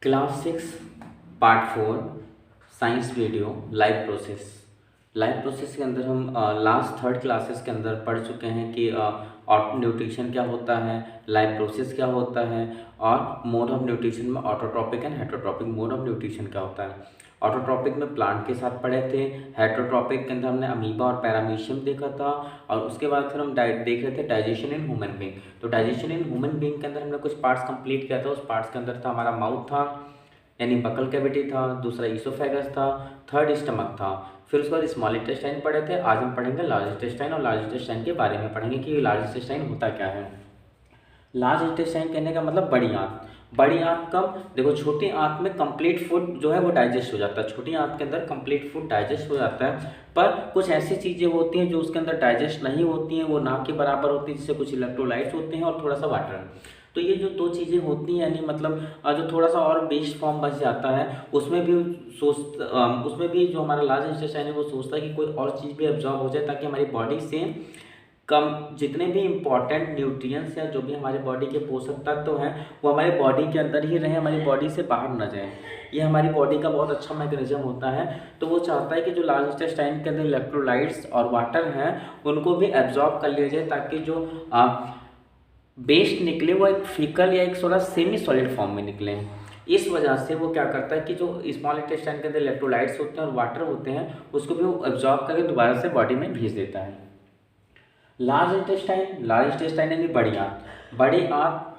Class 6 part 4 science video live process के अंदर हम लास्ट थर्ड क्लासेस के अंदर पढ़ चुके हैं कि न्यूट्रिशन क्या होता है, लाइव प्रोसेस क्या होता है और मोड ऑफ न्यूट्रिशन में autotrophic and heterotrophic mode of nutrition क्या होता है। ऑटोट्रॉपिक में प्लांट के साथ पढ़े थे, हेटरोट्रॉपिक के अंदर हमने अमीबा और पैरामीशियम देखा था और उसके बाद फिर हम देख रहे थे डाइजेशन इन ह्यूमन बीइंग। तो डाइजेशन इन ह्यूमन बीइंग के अंदर हमने कुछ पार्ट्स कंप्लीट किया था। उस पार्ट्स के अंदर था हमारा माउथ था यानी बकल कैविटी था, दूसरा ईसोफेगस था, थर्ड स्टमक था। फिर उसके बाद स्मॉल इंटेस्टाइन पढ़े थे। आज हम पढ़ेंगे लार्ज इंटेस्टाइन और लार्ज इंटेस्टाइन के बारे में पढ़ेंगे कि लार्ज इंटेस्टाइन होता क्या है। लार्ज इंटेस्टाइन कहने का मतलब बड़ी आंत। बड़ी आंत कब, देखो छोटी आंत में कंप्लीट फूड जो है वो डाइजेस्ट हो जाता है, छोटी आंत के अंदर कंप्लीट फूड डाइजेस्ट हो जाता है। पर कुछ ऐसी चीज़ें होती हैं जो उसके अंदर डाइजेस्ट नहीं होती हैं, वो ना के बराबर होती हैं, जिससे कुछ इलेक्ट्रोलाइट्स होते हैं और थोड़ा सा वाटर। तो ये जो दो चीज़ें होती हैं यानी मतलब जो थोड़ा सा और बेस्ट फॉर्म बच जाता है उसमें भी उसमें भी जो हमारा लार्ज इंटेस्टाइन है वो सोचता है कि कोई और चीज़ भी एब्जॉर्ब हो जाए ताकि हमारी बॉडी से कम जितने भी इम्पॉर्टेंट न्यूट्रिएंट्स या जो भी हमारे बॉडी के पोषक तत्व हैं वो हमारी बॉडी के अंदर ही रहें, हमारी बॉडी से बाहर ना जाएं। ये हमारी बॉडी का बहुत अच्छा मैकेनिज्म होता है। तो वो चाहता है कि जो लार्ज इंटेस्टाइन के अंदर इलेक्ट्रोलाइट्स और वाटर हैं उनको भी एब्जॉर्ब कर लिया जाए ताकि जो वेस्ट निकले वो एक फीकल या एक थोड़ा सेमी सॉलिड फॉर्म में निकले। इस वजह से वो क्या करता है कि जो स्मॉल इंटेस्टाइन के अंदर इलेक्ट्रोलाइट्स होते हैं और वाटर होते हैं उसको भी वो एब्जॉर्ब करके दोबारा से बॉडी में भेज देता है। लार्ज इंटेस्टाइन यानी बड़ी आंत। बड़ी आंत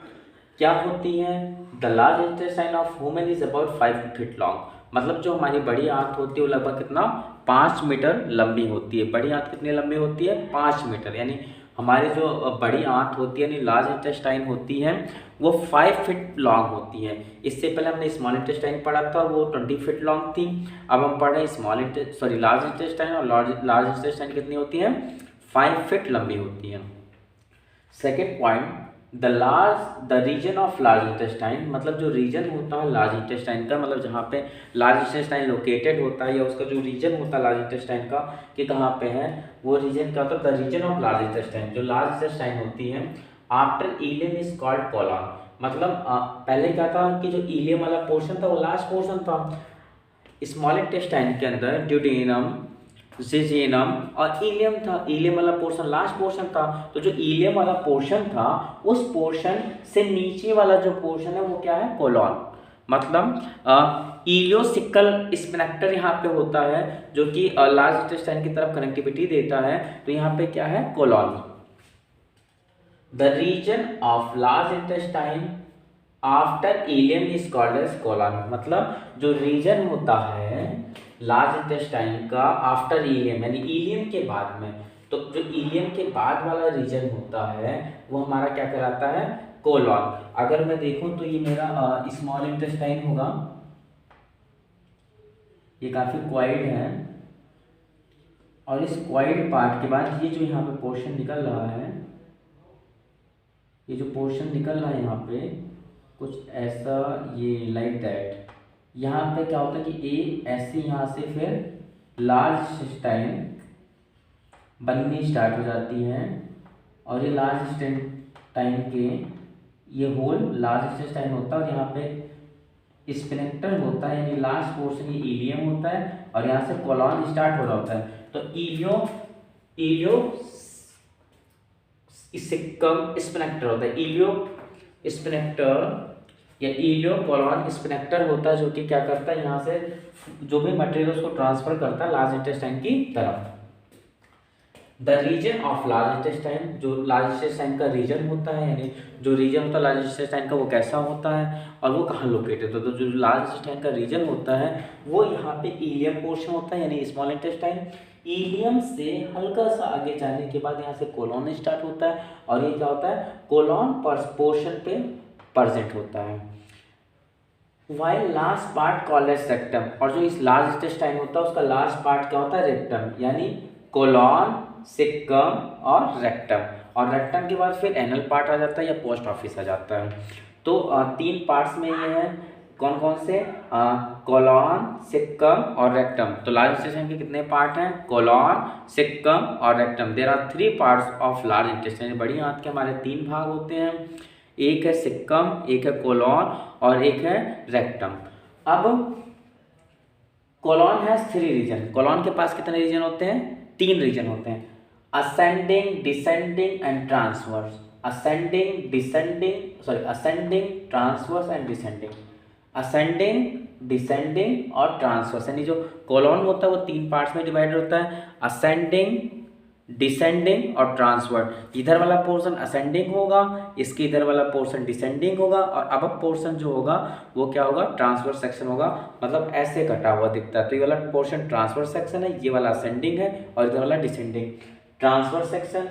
क्या होती है? The large intestine of human is about 5 feet long. मतलब जो हमारी बड़ी आंत होती है वो लगभग कितना 5 मीटर लंबी होती है। बड़ी आंत कितनी लंबी होती है? 5 मीटर। यानी हमारी जो बड़ी आंत होती है यानी लार्ज इंटेस्टाइन होती है वो 5 फीट लॉन्ग होती है। इससे पहले हमने स्मॉल इंटेस्टाइन पढ़ा था, वो 20 फीट लॉन्ग थी। अब हम पढ़ रहे हैं लार्ज इंटेस्टाइन, और लार्ज इंटेस्टाइन कितनी होती है? 5 फीट लंबी होती है। Second point, the region of large intestine, मतलब जो रीजन होता है लार्ज इंटेस्टाइन का, मतलब जहाँ पे लार्ज इंटेस्टाइन लोकेटेड होता है या उसका जो रीजन होता है लार्ज इंटेस्टाइन का कि कहाँ पे है, वो रीजन क्या होता है? The region of large intestine, जो लार्ज इंटेस्टाइन होती है after ileum is called colon. मतलब पहले क्या था कि जो इलियम वाला पोर्शन था वो लास्ट पोर्शन था। स्मॉल इंटेस्टाइन के अंदर ड्यूडेनम, जेजेनम और इलियम था। इलियम वाला पोर्शन लास्ट पोर्शन था। तो जो इलियम वाला पोर्शन था उस पोर्शन से नीचे वाला जो पोर्शन है वो क्या है? कोलॉन। मतलब इलियोसिकल स्पिनेक्टर यहाँ पे होता है जो कि लार्ज इंटेस्टाइन की तरफ कनेक्टिविटी देता है। तो यहाँ पे क्या है? Colon. The region of large intestine after ileum is called as colon. मतलब जो रीजन होता है लार्ज इंटेस्टाइन का आफ्टर इलियम यानी इलियम के बाद में, तो जो इलियम के बाद वाला रीजन होता है वो हमारा क्या कहलाता है? कोलॉन। अगर मैं देखूं तो ये मेरा स्मॉल इंटेस्टाइन होगा, ये काफी क्वाइड है और इस क्वाइड पार्ट के बाद ये जो यहाँ पे पोर्शन निकल रहा है, ये जो पोर्शन निकल रहा है यहाँ पे कुछ ऐसा, ये लाइक दैट। यहाँ पे क्या होता है कि ए ऐसे यहाँ से फिर लार्ज इंटेस्टाइन बननी स्टार्ट हो जाती है और ये लार्ज इंटेस्टाइन के ये होल लार्ज इंटेस्टाइन होता है और यहाँ पे स्पिनेक्टर होता है यानी लास्ट पोर्शन ये इलियम होता है और यहाँ से कोलॉन स्टार्ट हो रहा होता है। तो इलियो इससे कम स्पिनेक्टर होता है, इलियो स्पिनेक्टर या इलियो कोलॉन स्पिनेक्टर होता है जो कि क्या करता है यहाँ से जो भी मटेरियल उसको ट्रांसफर करता है लार्ज इंटेस्टाइन की तरफ। The region of large intestine, जो लार्ज इंटेस्टाइन का रीजन होता है यानी जो रीजन होता है लार्ज इंटेस्टाइन का वो कैसा होता है और वो कहाँ लोकेटेड होता है। तो जो लार्ज इंटेस्टाइन का रीजन होता है वो यहाँ पे इलियम पोर्शन होता है यानी स्मॉल इंटेस्टाइन। इलियम से हल्का सा आगे जाने के बाद यहाँ से कोलॉन स्टार्ट होता है और ये क्या होता है? कोलॉन पोर्शन पे प्रेजेंट होता है। While last part called as rectum, और जो इस लार्ज इंटेस्टाइन होता है उसका लास्ट पार्ट क्या होता है? रेक्टम। यानी कोलॉन, सिक्कम और रेक्टम, और रेक्टम के बाद फिर एनल पार्ट आ जाता है या पोस्ट ऑफिस आ जाता है। तो 3 पार्ट्स में ये है, कौन कौन से? कोलॉन, सिक्कम और रेक्टम। तो लार्ज इंटेस्टाइन के कितने पार्ट हैं? कोलॉन, सिक्कम और rectum. There are 3 parts of large intestine. बड़ी आंत के हमारे 3 भाग होते हैं। एक है सिक्कम, एक है कोलॉन और एक है रेक्टम। अब कोलॉन हैज 3 रीजन। कोलॉन के पास कितने रीजन होते हैं? 3 रीजन होते हैं, ascending, descending and transverse. Ascending, transverse and descending. Ascending, descending और ट्रांसवर्स, यानी जो कोलॉन होता है वो 3 पार्ट्स में डिवाइडेड होता है, असेंडिंग, डिसेंडिंग और ट्रांसवर्स। इधर वाला पोर्शन असेंडिंग होगा, इसके इधर वाला पोर्शन डिसेंडिंग होगा और अब पोर्शन जो होगा वो क्या होगा? ट्रांसवर्स सेक्शन होगा। मतलब ऐसे कटा हुआ दिखता है, तो ये वाला पोर्शन ट्रांसवर्स सेक्शन है, ये वाला असेंडिंग है और इधर वाला descending. Transverse section,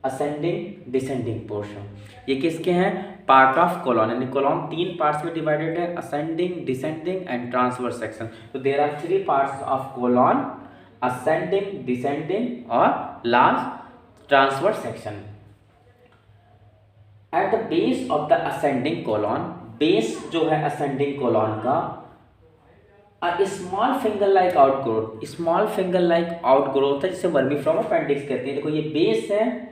ascending, descending portion, ये किसके हैं? Part of colon. यानी कोलॉन 3 पार्ट्स में डिवाइडेड है, ascending, descending and transverse section. तो there are 3 parts of colon, ascending, descending और last transverse section. At the base of the ascending colon, base जो है असेंडिंग कोलॉन का, a small finger like outgrowth, small finger like outgrowth है जिसे वर्मीफ्रॉम appendix कहते हैं। देखो ये बेस है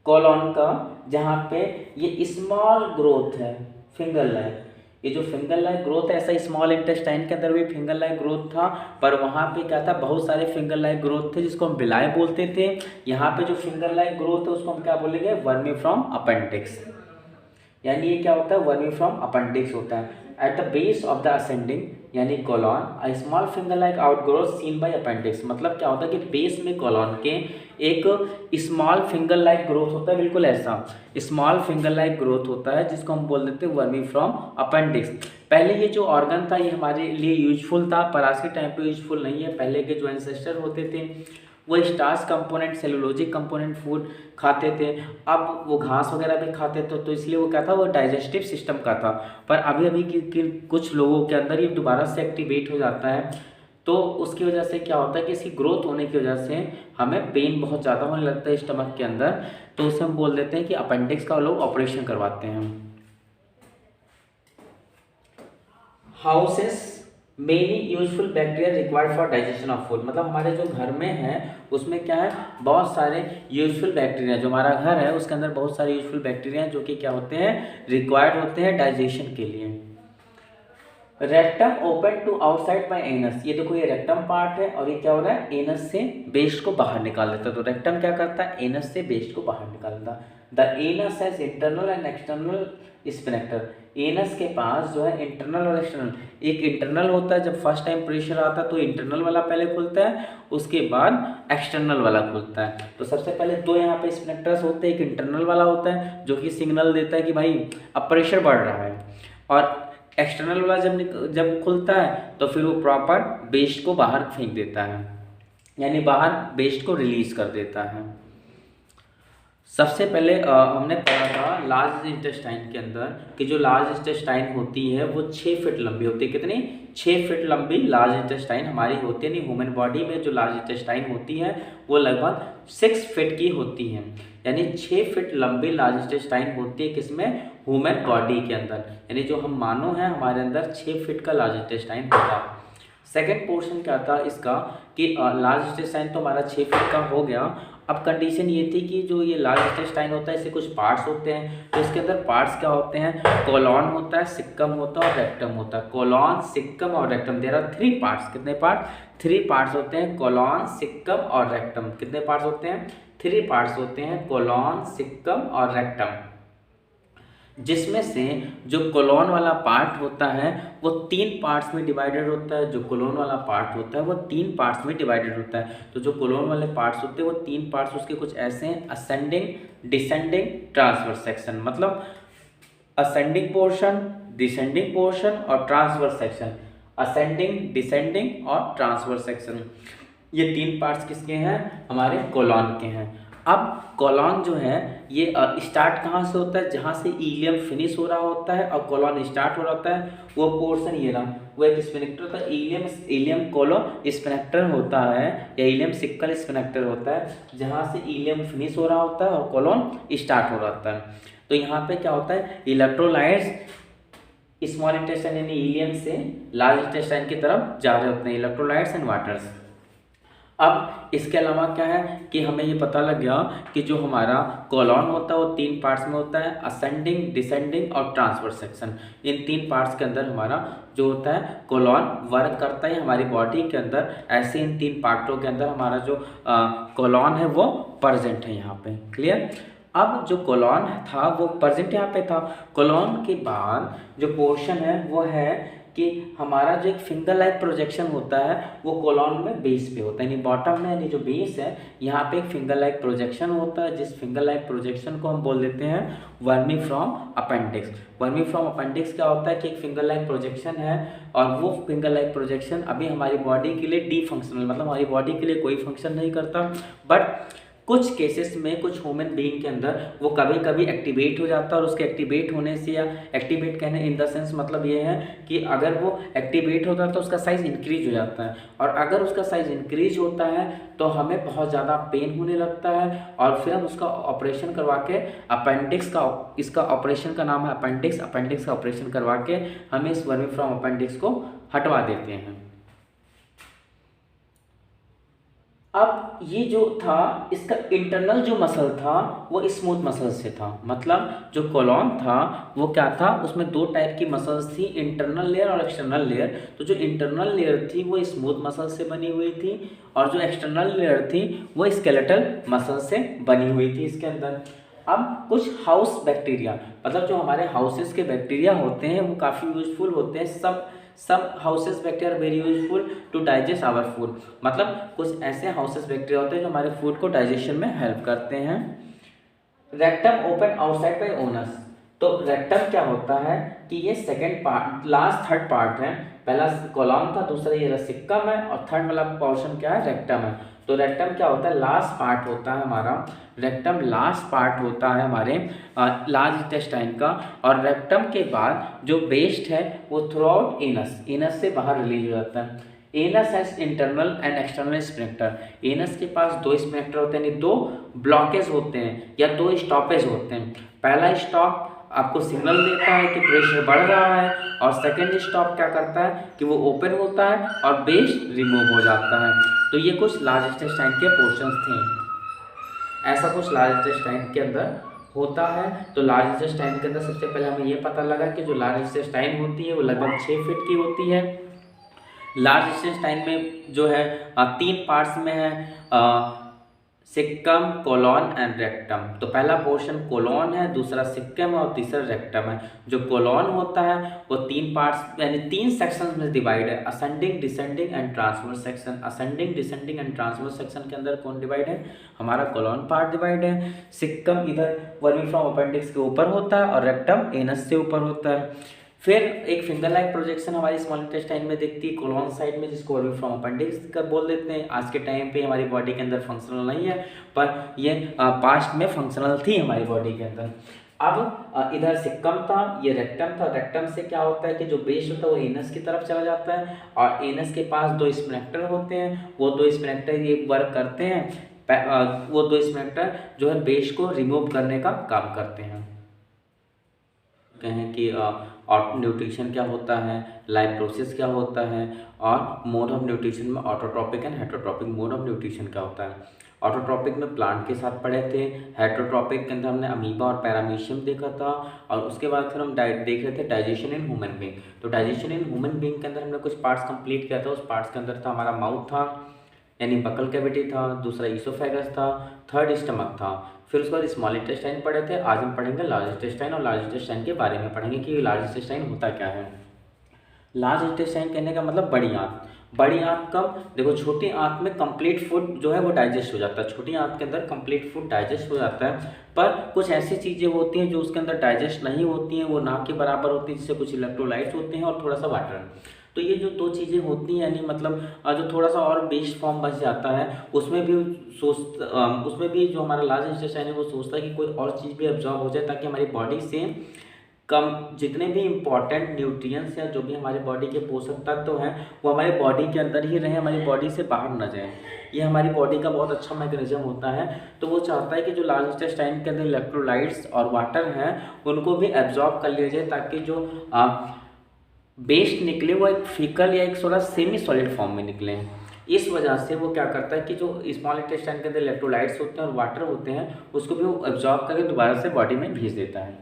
कोलॉन का, जहाँ पे ये स्मॉल ग्रोथ है फिंगर लाइक। ये जो फिंगर लाइक ग्रोथ है, ऐसा स्मॉल इंटेस्टाइन के अंदर भी फिंगर लाइक ग्रोथ था, पर वहाँ पे क्या था? बहुत सारे फिंगर लाइक ग्रोथ थे जिसको हम बिलाय बोलते थे। यहाँ पे जो फिंगर लाइक ग्रोथ है उसको हम क्या बोलेंगे? Vermiform appendix. यानी ये क्या होता है? वर्मीफ्रॉम अपेंडिक्स होता है। At the base of the ascending यानी colon, a small finger like outgrowth seen by appendix. मतलब क्या होता है कि बेस में कोलॉन के एक स्मॉल फिंगर लाइक ग्रोथ होता है, बिल्कुल ऐसा स्मॉल फिंगर लाइक ग्रोथ होता है जिसको हम बोल देते हैं वर्मीफ्रॉम अपेंडिक्स। पहले ये जो ऑर्गन था ये हमारे लिए यूजफुल था, पर आज के टाइम पे यूजफुल नहीं है। पहले के जो एंसेस्टर होते थे वो starch component, cellulosic component food खाते थे, अब वो घास वगैरह भी खाते थे, तो इसलिए वो क्या था? वो डाइजेस्टिव सिस्टम का था। पर अभी अभी की कुछ लोगों के अंदर ये दोबारा से एक्टिवेट हो जाता है, तो उसकी वजह से क्या होता है कि इसकी ग्रोथ होने की वजह से हमें पेन बहुत ज़्यादा होने लगता है स्टमक के अंदर, तो उसे हम बोल देते हैं कि अपेंडिक्स का लोग ऑपरेशन करवाते हैं। Houses many useful bacteria required for digestion of food. मतलब हमारे जो घर में है उसमें क्या है? बहुत सारे यूजफुल बैक्टीरिया, जो हमारा घर है उसके अंदर बहुत सारे यूजफुल बैक्टीरिया जो कि क्या होते हैं? रिक्वायर्ड होते हैं डाइजेशन के लिए। Rectum open to outside by anus. ये देखो ये रेक्टम पार्ट है और ये क्या हो रहा है? एनस से वेस्ट को बाहर निकाल देता है। तो रेक्टम क्या करता है? एनस से वेस्ट को बाहर निकालता है। The anus has internal and external sphincter. Anus के पास जो है इंटरनल और एक्सटर्नल, एक इंटरनल होता है, जब फर्स्ट टाइम प्रेशर आता है तो इंटरनल वाला पहले खुलता है, उसके बाद एक्सटर्नल वाला खुलता है। तो सबसे पहले 2 यहाँ पे स्फिनेक्टर्स होते हैं, एक इंटरनल वाला होता है जो कि सिग्नल देता है कि भाई अब प्रेशर बढ़ रहा है, और एक्सटर्नल वाला जब खुलता है तो फिर वो प्रॉपर वेस्ट को बाहर फेंक देता है, यानी बाहर वेस्ट को रिलीज कर देता है। सबसे पहले हमने पढ़ा था लार्ज इंटेस्टाइन के अंदर कि जो लार्ज इंटेस्टाइन होती है वो 6 फीट लंबी होती है। कितनी? 6 फीट लंबी लार्ज इंटेस्टाइन हमारी होती है। नहीं, ह्यूमन बॉडी में जो लार्ज इंटेस्टाइन होती है वो लगभग 6 फीट की होती है, यानी 6 फीट लंबी लार्ज इंटेस्टाइन होती है। किसमें? ह्यूमन बॉडी के अंदर, यानी जो हम मानव हैं हमारे अंदर 6 फीट का लार्ज इंटेस्टाइन होता है। सेकेंड पोर्शन क्या था इसका कि लार्ज इंटेस्टाइन तो हमारा 6 फीट का हो गया। अब कंडीशन ये थी कि जो ये लार्ज इंटेस्टाइन होता है इससे कुछ पार्ट्स होते हैं, तो इसके अंदर पार्ट्स क्या होते हैं? कोलॉन होता है, सिक्कम होता है और रेक्टम होता है। कोलॉन, सिक्कम और रेक्टम, देयर आर 3 पार्ट्स। कितने पार्ट? 3 पार्ट्स होते हैं, कोलॉन, सिक्कम और रेक्टम। कितने पार्ट्स होते हैं? 3 पार्ट्स होते हैं, कोलॉन, सिक्कम और रेक्टम, जिसमें से जो कोलॉन वाला पार्ट होता है वो 3 पार्ट्स में डिवाइडेड होता है। जो कोलॉन वाला पार्ट होता है वो 3 पार्ट्स में डिवाइडेड होता है। तो जो कोलॉन वाले पार्ट्स होते हैं वो 3 पार्ट्स उसके कुछ ऐसे हैं, असेंडिंग, डिसेंडिंग, ट्रांसवर्स सेक्शन। मतलब असेंडिंग पोर्शन, डिसेंडिंग पोर्शन और ट्रांसवर्स सेक्शन। असेंडिंग, डिसेंडिंग और ट्रांसवर्स सेक्शन, ये 3 पार्ट्स किसके हैं? हमारे कोलॉन के हैं। अब कोलॉन जो है ये स्टार्ट कहाँ से होता है? जहाँ से इलियम फिनिश हो रहा होता है और कोलॉन स्टार्ट हो रहा होता है, वो पोर्शन ये रहा, वो एक स्फिनेक्टर होता है। इलियम कोलॉन स्फिनेक्टर होता है या इलियम सिक्कल स्फिनेक्टर होता है, जहाँ से इलियम फिनिश हो रहा होता है और कोलॉन स्टार्ट हो रहा होता है। तो यहाँ पे क्या होता है? इलेक्ट्रोलाइट्स स्मॉल इंटेस्टाइन यानी इलियम से लार्ज इंटेस्टाइन की तरफ जा रहे होते हैं, इलेक्ट्रोलाइट्स एंड वाटर्स। अब इसके अलावा क्या है कि हमें ये पता लग गया कि जो हमारा कोलॉन होता है वो 3 पार्ट्स में होता है, असेंडिंग, डिसेंडिंग और ट्रांसवर्स सेक्शन। इन 3 पार्ट्स के अंदर हमारा जो होता है कोलॉन वर्क करता है हमारी बॉडी के अंदर। ऐसे इन 3 पार्टों के अंदर हमारा जो कोलॉन है वो प्रेजेंट है यहाँ पे। क्लियर। अब जो कोलॉन था वो प्रेजेंट यहाँ पे था। कोलॉन के बाद जो पोर्शन है वो है कि हमारा जो एक फिंगर लाइक प्रोजेक्शन होता है वो कोलॉन में बेस पे होता है, यानी बॉटम में, यानी जो बेस है यहाँ पे एक फिंगर लाइक प्रोजेक्शन होता है, जिस फिंगर लाइक प्रोजेक्शन को हम बोल देते हैं वर्मीफ्रॉम अपेंडिक्स। वर्मीफ्रॉम अपेंडिक्स क्या होता है कि एक फिंगर लाइक प्रोजेक्शन है और वो फिंगर लाइक प्रोजेक्शन अभी हमारी बॉडी के लिए डी फंक्शनल, मतलब हमारी बॉडी के लिए कोई फंक्शन नहीं करता, बट कुछ केसेस में कुछ ह्यूमन बीइंग के अंदर वो कभी कभी एक्टिवेट हो जाता है और उसके एक्टिवेट होने से, या एक्टिवेट कहने इन द सेंस मतलब ये है कि अगर वो एक्टिवेट होता है तो उसका साइज़ इंक्रीज हो जाता है, और अगर उसका साइज़ इंक्रीज होता है तो हमें बहुत ज़्यादा पेन होने लगता है और फिर हम उसका ऑपरेशन करवा के अपेंडिक्स का, इसका ऑपरेशन का नाम है अपेंडिक्स, अपेंडिक्स का ऑपरेशन करवा के हमें इस वर्मीफ्रॉम अपेंडिक्स को हटवा देते हैं। अब ये जो था इसका इंटरनल जो मसल था वो स्मूथ मसल से था, मतलब जो कोलॉन था वो क्या था, उसमें 2 टाइप की मसल्स थी, इंटरनल लेयर और एक्सटर्नल लेयर। तो जो इंटरनल लेयर थी वो स्मूथ मसल से बनी हुई थी और जो एक्सटर्नल लेयर थी वो स्केलेटल मसल से बनी हुई थी इसके अंदर। अब कुछ हाउस बैक्टीरिया, मतलब जो हमारे हाउसेस के बैक्टीरिया होते हैं वो काफ़ी यूजफुल होते हैं। सब houses bacteria very useful to digest our food, मतलब कुछ ऐसे हाउसेस बैक्टीरिया होते हैं जो हमारे फूड को डाइजेशन में हेल्प करते हैं। Rectum open outside by anus. तो रेक्टम क्या होता है कि ये second part, last third part है। पहला कोलॉन था, दूसरा ये रसिक्कम है और थर्ड वाला पोर्शन क्या है, रेक्टम है। तो रेक्टम क्या होता है, लास्ट पार्ट होता है हमारा, रेक्टम लास्ट पार्ट होता है हमारे लार्ज इंटेस्टाइन का। और रेक्टम के बाद जो वेस्ट है वो थ्रू आउट एनस, एनस से बाहर रिलीज हो जाता है। Anus has internal and external sphincter. Anus के पास 2 स्फिंक्टर होते हैं, यानी 2 ब्लॉकेज होते हैं या 2 स्टॉपेज होते हैं। पहला स्टॉप आपको सिग्नल देता है कि प्रेशर बढ़ रहा है, और सेकेंड स्टॉप क्या करता है कि वो ओपन होता है और बेस रिमूव हो जाता है। तो ये कुछ लार्ज इंटेस्टाइन के पोर्शंस थे, ऐसा कुछ लार्ज इंटेस्टाइन के अंदर होता है। तो लार्ज इंटेस्टाइन के अंदर सबसे पहले हमें ये पता लगा कि जो लार्ज इंटेस्टाइन होती है वो लगभग 6 फीट की होती है। लार्ज इंटेस्टाइन में जो है 3 पार्ट्स में है, सिक्कम, कोलॉन एंड रेक्टम। तो पहला पोर्शन कोलॉन है, दूसरा सिक्कम है और तीसरा रेक्टम है। जो कोलॉन होता है वो 3 पार्ट्स यानी 3 सेक्शंस में डिवाइड है, ascending, descending and transverse section. Ascending, descending and transverse section के अंदर कौन डिवाइड है, हमारा कोलॉन पार्ट डिवाइड है। सिक्कम इधर वर्मीफ्रॉम अपेंडिक्स के ऊपर होता है और रेक्टम एनस से ऊपर होता है। फिर एक फिंगर लाइक प्रोजेक्शन हमारी स्मॉल इंटेस्टाइन में दिखती है कोलॉन साइड में, जिसको वर्मीफ्रॉम अपेंडिक्स का बोल देते हैं। आज के टाइम पे हमारी बॉडी के अंदर फंक्शनल नहीं है, पर ये पास्ट में फंक्शनल थी हमारी बॉडी के अंदर। अब इधर सिक्कम था, ये रेक्टम था। रेक्टम से क्या होता है कि जो बेस होता है वो एनस की तरफ चला जाता है और एनस के पास 2 स्फिंक्टर होते हैं। वो 2 स्फिंक्टर ये वर्क करते हैं, वो 2 स्फिंक्टर जो है बेस को रिमूव करने का काम करते हैं। कहें कि न्यूट्रिशन क्या होता है, लाइफ प्रोसेस क्या होता है, और मोड ऑफ न्यूट्रिशन में autotrophic and heterotrophic mode of nutrition क्या होता है। ऑटोट्रॉपिक में प्लांट के साथ पढ़े थे, हेटरोट्रॉपिक के अंदर हमने अमीबा और पैरामीशियम देखा था, और उसके बाद फिर हम देख रहे थे डाइजेशन इन ह्यूमन बीइंग। तो डाइजेशन इन ह्यूमन बीइंग के अंदर हमने कुछ पार्ट्स कंप्लीट किया था। उस पार्ट्स के अंदर था हमारा माउथ था, यानी बकल कैविटी था, दूसरा ईसोफेगस था, थर्ड स्टमक था। फिर उसके बाद स्मॉल इंटेस्टाइन पढ़े थे। आज हम पढ़ेंगे लार्ज इंटेस्टाइन, और लार्ज इंटेस्टाइन के बारे में पढ़ेंगे कि लार्ज इंटेस्टाइन होता क्या है। लार्ज इंटेस्टाइन कहने का मतलब बड़ी आंत। बड़ी आंत कब, देखो छोटी आंत में कंप्लीट फूड जो है वो डाइजेस्ट हो जाता है, छोटी आंत के अंदर कंप्लीट फूड डाइजेस्ट हो जाता है। पर कुछ ऐसी चीज़ें होती हैं जो उसके अंदर डाइजेस्ट नहीं होती हैं, वो ना के बराबर होती है, जिससे कुछ इलेक्ट्रोलाइट्स होते हैं और थोड़ा सा वाटर। तो ये जो 2 चीज़ें होती हैं, यानी मतलब जो थोड़ा सा और बेस्ट फॉर्म बच जाता है, उसमें भी जो हमारा लार्ज इंटेस्टाइन है वो सोचता है कि कोई और चीज़ भी एब्जॉर्ब हो जाए, ताकि हमारी बॉडी से कम जितने भी इम्पॉर्टेंट न्यूट्रिएंट्स या जो भी हमारी बॉडी के पोषक तत्व हैं वो हमारी बॉडी के अंदर ही रहे, हमारी बॉडी से बाहर न जाए। ये हमारी बॉडी का बहुत अच्छा मैकेनिज्म होता है। तो वो चाहता है कि जो लार्ज इंटेस्टाइन के अंदर इलेक्ट्रोलाइट्स और वाटर हैं उनको भी एब्जॉर्ब कर लिया जाए, ताकि जो वेस्ट निकले वो एक फीकल या एक थोड़ा सेमी सॉलिड फॉर्म में निकले। इस वजह से वो क्या करता है कि जो स्मॉल इंटेस्टाइन के अंदर इलेक्ट्रोलाइट्स होते हैं और वाटर होते हैं उसको भी वो एब्जॉर्ब करके दोबारा से बॉडी में भेज देता है।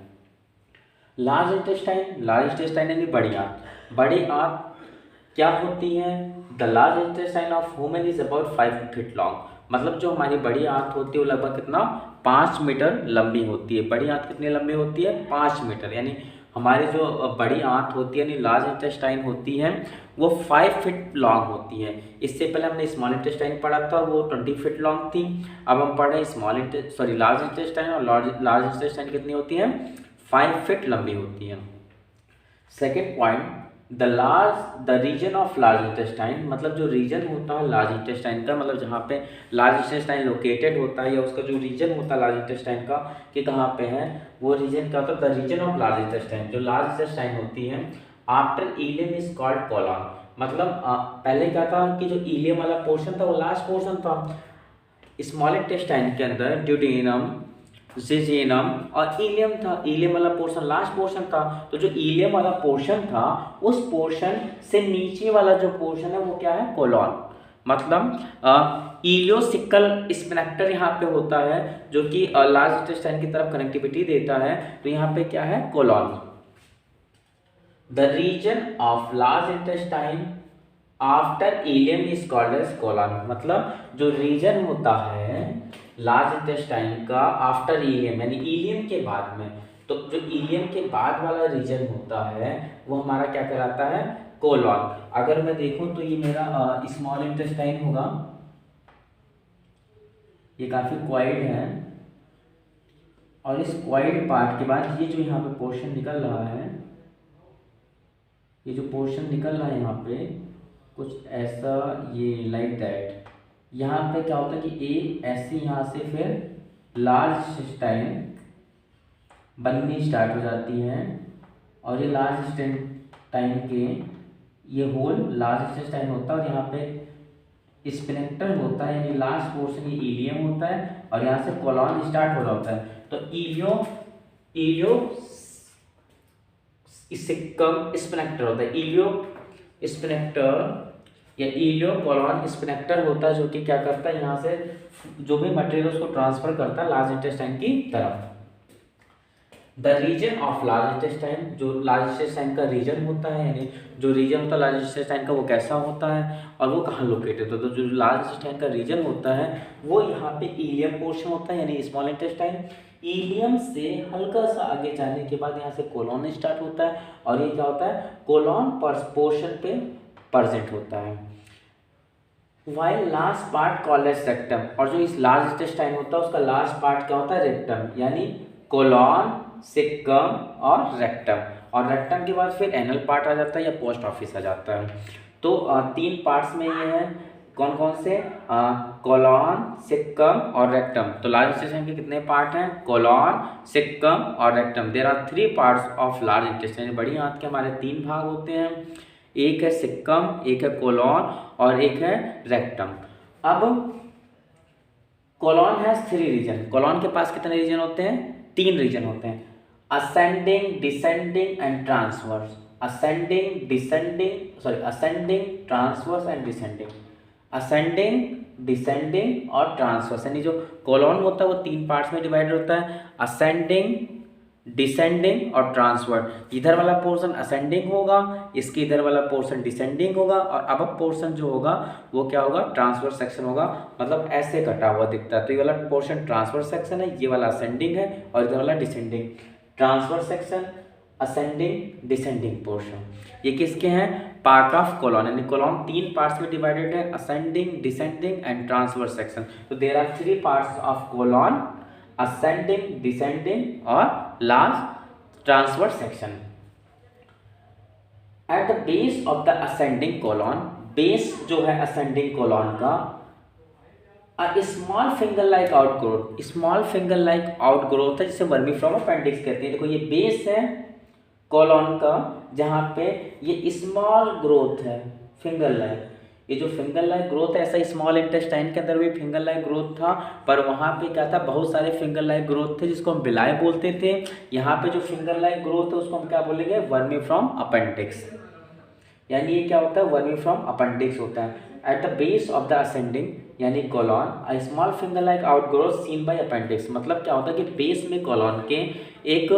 लार्ज इंटेस्टाइन यानी बड़ी आंत। बड़ी आंत क्या होती है? The large intestine of human is about 5 feet long. मतलब जो हमारी बड़ी आंत होती है वो लगभग कितना 5 मीटर लंबी होती है। बड़ी आंत कितनी लंबी होती है? 5 मीटर। यानी हमारी जो बड़ी आंत होती है यानी लार्ज इंटेस्टाइन होती है वो 5 फीट लॉन्ग होती है। इससे पहले हमने स्मॉल इंटेस्टाइन पढ़ा था, वो 20 फीट लॉन्ग थी। अब हम पढ़ रहे हैं लार्ज इंटेस्टाइन, और लार्ज इंटेस्टाइन कितनी होती है? 5 फीट लंबी होती है। Second point, the region of large intestine, मतलब जो रीजन होता है लार्ज इंटेस्टाइन का, मतलब जहाँ पे लार्ज इंटेस्टाइन लोकेटेड होता है या उसका जो रीजन होता है लार्ज इंटेस्टाइन का कि कहाँ पे है, वो रीजन क्या होता है? The region of large intestine, जो लार्ज इंटेस्टाइन होती है after ileum is called colon. मतलब पहले क्या था कि जो इलियम वाला पोर्शन था वो लास्ट पोर्शन था। स्मॉल इंटेस्टाइन के अंदर ड्यूडेनम, जेजेनम और इलियम था। इलियम वाला पोर्शन लास्ट पोर्शन था। तो जो इलियम वाला पोर्शन था उस पोर्शन से नीचे वाला जो पोर्शन है वो क्या है? कोलॉन। मतलब इलियोसिकल स्पिनेक्टर यहाँ पे होता है जो कि लार्ज इंटेस्टाइन की तरफ कनेक्टिविटी देता है। तो यहाँ पे क्या है? Colon. The region of large intestine after ileum is called as colon. मतलब जो रीजन होता है लार्ज इंटेस्टाइन का आफ्टर इलियम यानी इलियम के बाद में, तो जो इलियम के बाद वाला रीजन होता है वो हमारा क्या कहलाता है? कोलॉन। अगर मैं देखूं तो ये मेरा स्मॉल इंटेस्टाइन होगा, ये काफ़ी क्वाइड है, और इस क्वाइड पार्ट के बाद ये जो यहाँ पे पोर्शन निकल रहा है, ये जो पोर्शन निकल रहा है यहाँ पे कुछ ऐसा, ये लाइक दैट। यहाँ पे क्या होता है कि ए ऐसे यहाँ से फिर लार्ज इंटेस्टाइन बननी स्टार्ट हो जाती है, और ये लार्ज इंटेस्टाइन के ये होल लार्ज इंटेस्टाइन होता है, और यहाँ पे स्पिनेक्टर होता है यानी लास्ट पोर्शन ये इलियम होता है, और यहाँ से कोलॉन स्टार्ट हो रहा होता है। तो इलियो इससे कम स्पिनेक्टर होता है, इलियो स्पिनेक्टर या इलियो कोलॉन स्पिनेक्टर होता है, जो कि क्या करता है यहाँ से जो भी मटेरियल उसको ट्रांसफर करता है लार्ज इंटेस्टाइन की तरफ। The region of large intestine, जो लार्ज इंटेस्टाइन का रीजन होता है यानी जो रीजन होता है लार्ज इंटेस्टाइन का वो कैसा होता है और वो कहाँ लोकेटेड होता है। तो जो लार्ज इंटेस्टाइन का रीजन होता है वो यहाँ पे इलियम पोर्शन होता है यानी स्मॉल इंटेस्टाइन। इलियम से हल्का सा आगे जाने के बाद यहाँ से कोलॉन स्टार्ट होता है, और ये क्या होता है? कोलॉन पोर्शन पे प्रेजेंट होता है। While last part called as rectum, और जो इस लार्ज इंटेस्टाइन होता है उसका लास्ट पार्ट क्या होता है? रेक्टम। यानी कोलॉन, सिक्कम और रेक्टम, और रेक्टम के बाद फिर एनल पार्ट आ जाता है या पोस्ट ऑफिस आ जाता है। तो 3 पार्ट्स में ये है, कौन कौन से? कोलॉन, सिक्कम और रेक्टम। तो लार्ज इंटेस्टाइन के कितने पार्ट हैं? कोलॉन, सिक्कम और rectum. There are 3 parts of large intestine. बड़ी आंत के हमारे 3 भाग होते हैं, एक है सिक्कम, एक है कोलॉन और एक है रेक्टम। अब कोलॉन हैज 3 रीजन। कोलॉन के पास कितने रीजन होते हैं? 3 रीजन होते हैं, ascending, descending and transverse. Ascending, transverse and descending. Ascending, descending और ट्रांसवर्स, यानी जो कोलॉन होता है वो 3 पार्ट्स में डिवाइडेड होता है, असेंडिंग, डिसेंडिंग और ट्रांसवर्स। इधर वाला पोर्शन असेंडिंग होगा, इसके इधर वाला पोर्शन डिसेंडिंग होगा, और अब पोर्शन जो होगा वो क्या होगा? ट्रांसवर्स सेक्शन होगा। मतलब ऐसे कटा हुआ दिखता है, तो ये वाला पोर्शन ट्रांसवर्स सेक्शन है, ये वाला असेंडिंग है और इधर वाला descending. Transverse section, ascending, descending portion, ये किसके हैं? Part of colon. यानी कोलॉन 3 पार्ट्स में डिवाइडेड है, ascending, descending and transverse section. तो there are 3 parts of colon, ascending, descending और last transverse section. At the base of the ascending colon, base जो है असेंडिंग कोलॉन का, a small finger like outgrowth, small finger like outgrowth है जिसे वर्मीफ्रॉम appendix कहते हैं। देखो ये बेस है कोलॉन का जहाँ पे ये स्मॉल ग्रोथ है, फिंगर लाइक। ये जो फिंगर लाइक ग्रोथ है, ऐसा स्मॉल इंटेस्टाइन के अंदर भी फिंगर लाइक ग्रोथ था, पर वहाँ पे क्या था? बहुत सारे फिंगर लाइक ग्रोथ थे जिसको हम बिलाई बोलते थे। यहाँ पे जो फिंगर लाइक ग्रोथ है उसको हम क्या बोलेंगे? Vermiform appendix. यानी ये क्या होता है, वर्मीफ्रॉम अपेंडिक्स होता है। At the base of the ascending यानी colon a small finger like outgrowth seen by appendix, मतलब क्या होता है कि बेस में कोलॉन के एक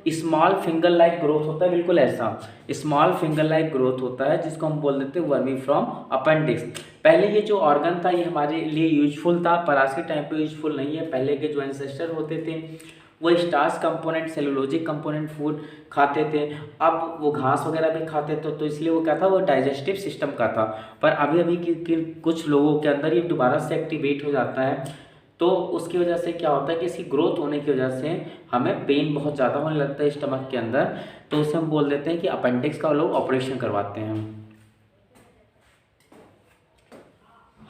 स्मॉल फिंगर लाइक ग्रोथ होता है, बिल्कुल ऐसा स्मॉल फिंगर लाइक ग्रोथ होता है जिसको हम बोल देते हैं वर्मीफ्रॉम अपेंडिक्स। पहले ये जो ऑर्गन था ये हमारे लिए यूजफुल था, पर आज के टाइम पे यूजफुल नहीं है। पहले के जो एंसेस्टर होते थे वो starch component, cellulosic component food खाते थे, अब वो घास वगैरह भी खाते थे, तो इसलिए वो क्या था, वो डाइजेस्टिव सिस्टम का था। पर अभी अभी की कुछ लोगों के अंदर ये दोबारा से एक्टिवेट हो जाता है, तो उसकी वजह से क्या होता है कि इसकी ग्रोथ होने की वजह से हमें पेन बहुत ज़्यादा होने लगता है स्टमक के अंदर, तो उसे हम बोल देते हैं कि अपेंडिक्स का लोग ऑपरेशन करवाते हैं।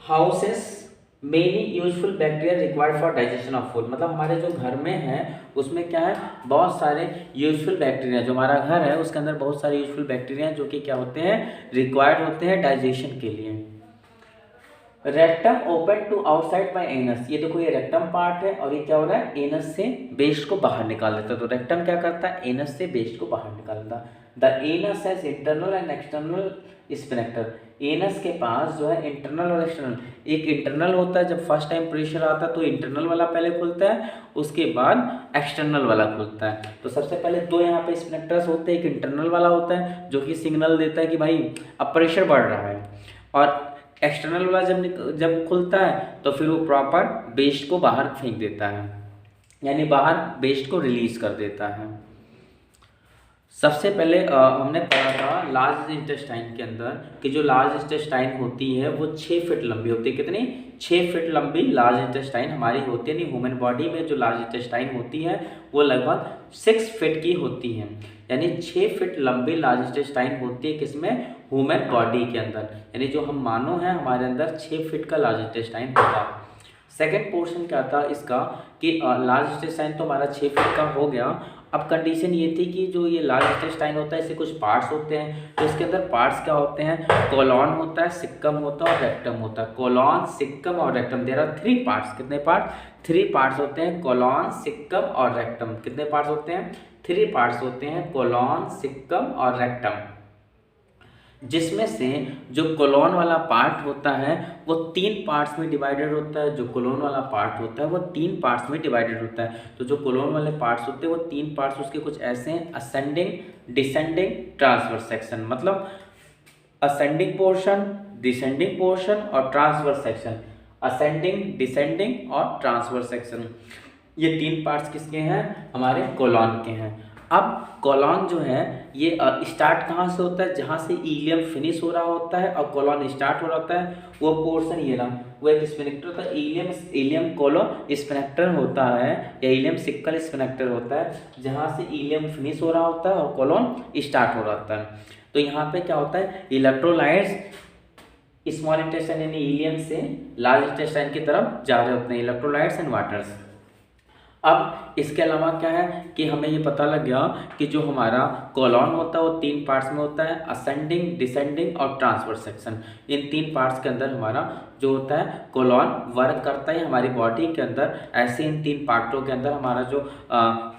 Houses many useful bacteria required for digestion of food, मतलब हमारे जो घर में है उसमें क्या है, बहुत सारे यूजफुल बैक्टीरिया, जो हमारा घर है उसके अंदर बहुत सारे यूजफुल बैक्टीरिया जो कि क्या होते हैं, रिक्वायर्ड होते हैं डाइजेशन के लिए। Rectum open to outside by anus, ये देखो ये रेक्टम पार्ट है और ये क्या हो रहा है, एनस से वेस्ट को बाहर निकाल देता है। तो रेक्टम क्या करता है, एनस से वेस्ट को बाहर निकालता है। The anus has internal and external sphincter, anus के पास जो है इंटरनल और एक्सटर्नल, एक इंटरनल होता है, जब फर्स्ट टाइम प्रेशर आता है तो इंटरनल वाला पहले खुलता है, उसके बाद एक्सटर्नल वाला खुलता है। तो सबसे पहले दो यहाँ पे स्फिंक्टर्स होते हैं, एक इंटरनल वाला होता है जो कि सिग्नल देता है कि भाई अब प्रेशर बढ़ रहा है, और एक्सटर्नल वाला जब खुलता है तो फिर वो प्रॉपर वेस्ट को बाहर फेंक देता है, यानी बाहर वेस्ट को रिलीज कर देता है। सबसे पहले हमने पढ़ा था लार्ज इंटेस्टाइन के अंदर कि जो लार्ज इंटेस्टाइन होती है वो 6 फीट लंबी होती है। कितनी? 6 फीट लंबी लार्ज इंटेस्टाइन हमारी होती है। नहीं, ह्यूमन बॉडी में जो लार्ज इंटेस्टाइन होती है वो लगभग 6 फीट की होती है, यानी 6 फीट लंबी लार्ज इंटेस्टाइन होती है किसमें, ह्यूमन बॉडी के अंदर, यानी जो हम मानव हैं हमारे अंदर 6 फीट का लार्ज इंटेस्टाइन होता है। सेकेंड पोर्शन क्या था इसका कि लार्ज इंटेस्टाइन तो हमारा 6 फीट का हो गया। अब कंडीशन ये थी कि जो ये लार्ज इंटेस्टाइन होता है इससे कुछ पार्ट्स होते हैं, तो इसके अंदर पार्ट्स क्या होते हैं, कोलॉन होता है, सिक्कम होता है और रेक्टम होता है। कोलॉन, सिक्कम और रेक्टम, देयर आर 3 पार्ट्स। कितने पार्ट? 3 पार्ट्स होते हैं, कोलॉन, सिक्कम और रेक्टम। कितने पार्ट्स होते हैं? 3 पार्ट्स होते हैं, कोलॉन, सिक्कम और रेक्टम, जिसमें से जो कोलॉन वाला पार्ट होता है वो 3 पार्ट्स में डिवाइडेड होता है। जो कोलॉन वाला पार्ट होता है वो 3 पार्ट्स में डिवाइडेड होता है। तो जो कोलॉन वाले पार्ट्स होते हैं वो 3 पार्ट्स उसके कुछ ऐसे हैं, असेंडिंग, डिसेंडिंग, ट्रांसवर्स सेक्शन, मतलब असेंडिंग पोर्शन, डिसेंडिंग पोर्शन और ट्रांसवर्स सेक्शन। असेंडिंग, डिसेंडिंग और ट्रांसवर्स सेक्शन, ये 3 पार्ट्स किसके हैं, हमारे कोलॉन के हैं। अब कोलॉन जो है ये स्टार्ट कहाँ से होता है, जहाँ से इलियम फिनिश हो रहा होता है और कोलॉन स्टार्ट हो रहा होता है, वो पोर्शन ये रहा, वो एक स्फिंक्टर होता है, इलियम कोलन स्फिंक्टर होता है या इलियम सिक्कल स्फिंक्टर होता है, जहाँ से इलियम फिनिश हो रहा होता है और कोलॉन स्टार्ट हो रहा होता है। तो यहाँ पे क्या होता है, इलेक्ट्रोलाइट्स स्मॉल इंटेस्टाइन यानी इलियम से लार्ज इंटेस्टाइन की तरफ जा रहे होते हैं, इलेक्ट्रोलाइट्स एंड वाटर्स। अब इसके अलावा क्या है कि हमें ये पता लग गया कि जो हमारा कोलॉन होता है वो 3 पार्ट्स में होता है, असेंडिंग, डिसेंडिंग और ट्रांसवर्स सेक्शन। इन 3 पार्ट्स के अंदर हमारा जो होता है कोलॉन वर्क करता है हमारी बॉडी के अंदर। ऐसे इन 3 पार्टों के अंदर हमारा जो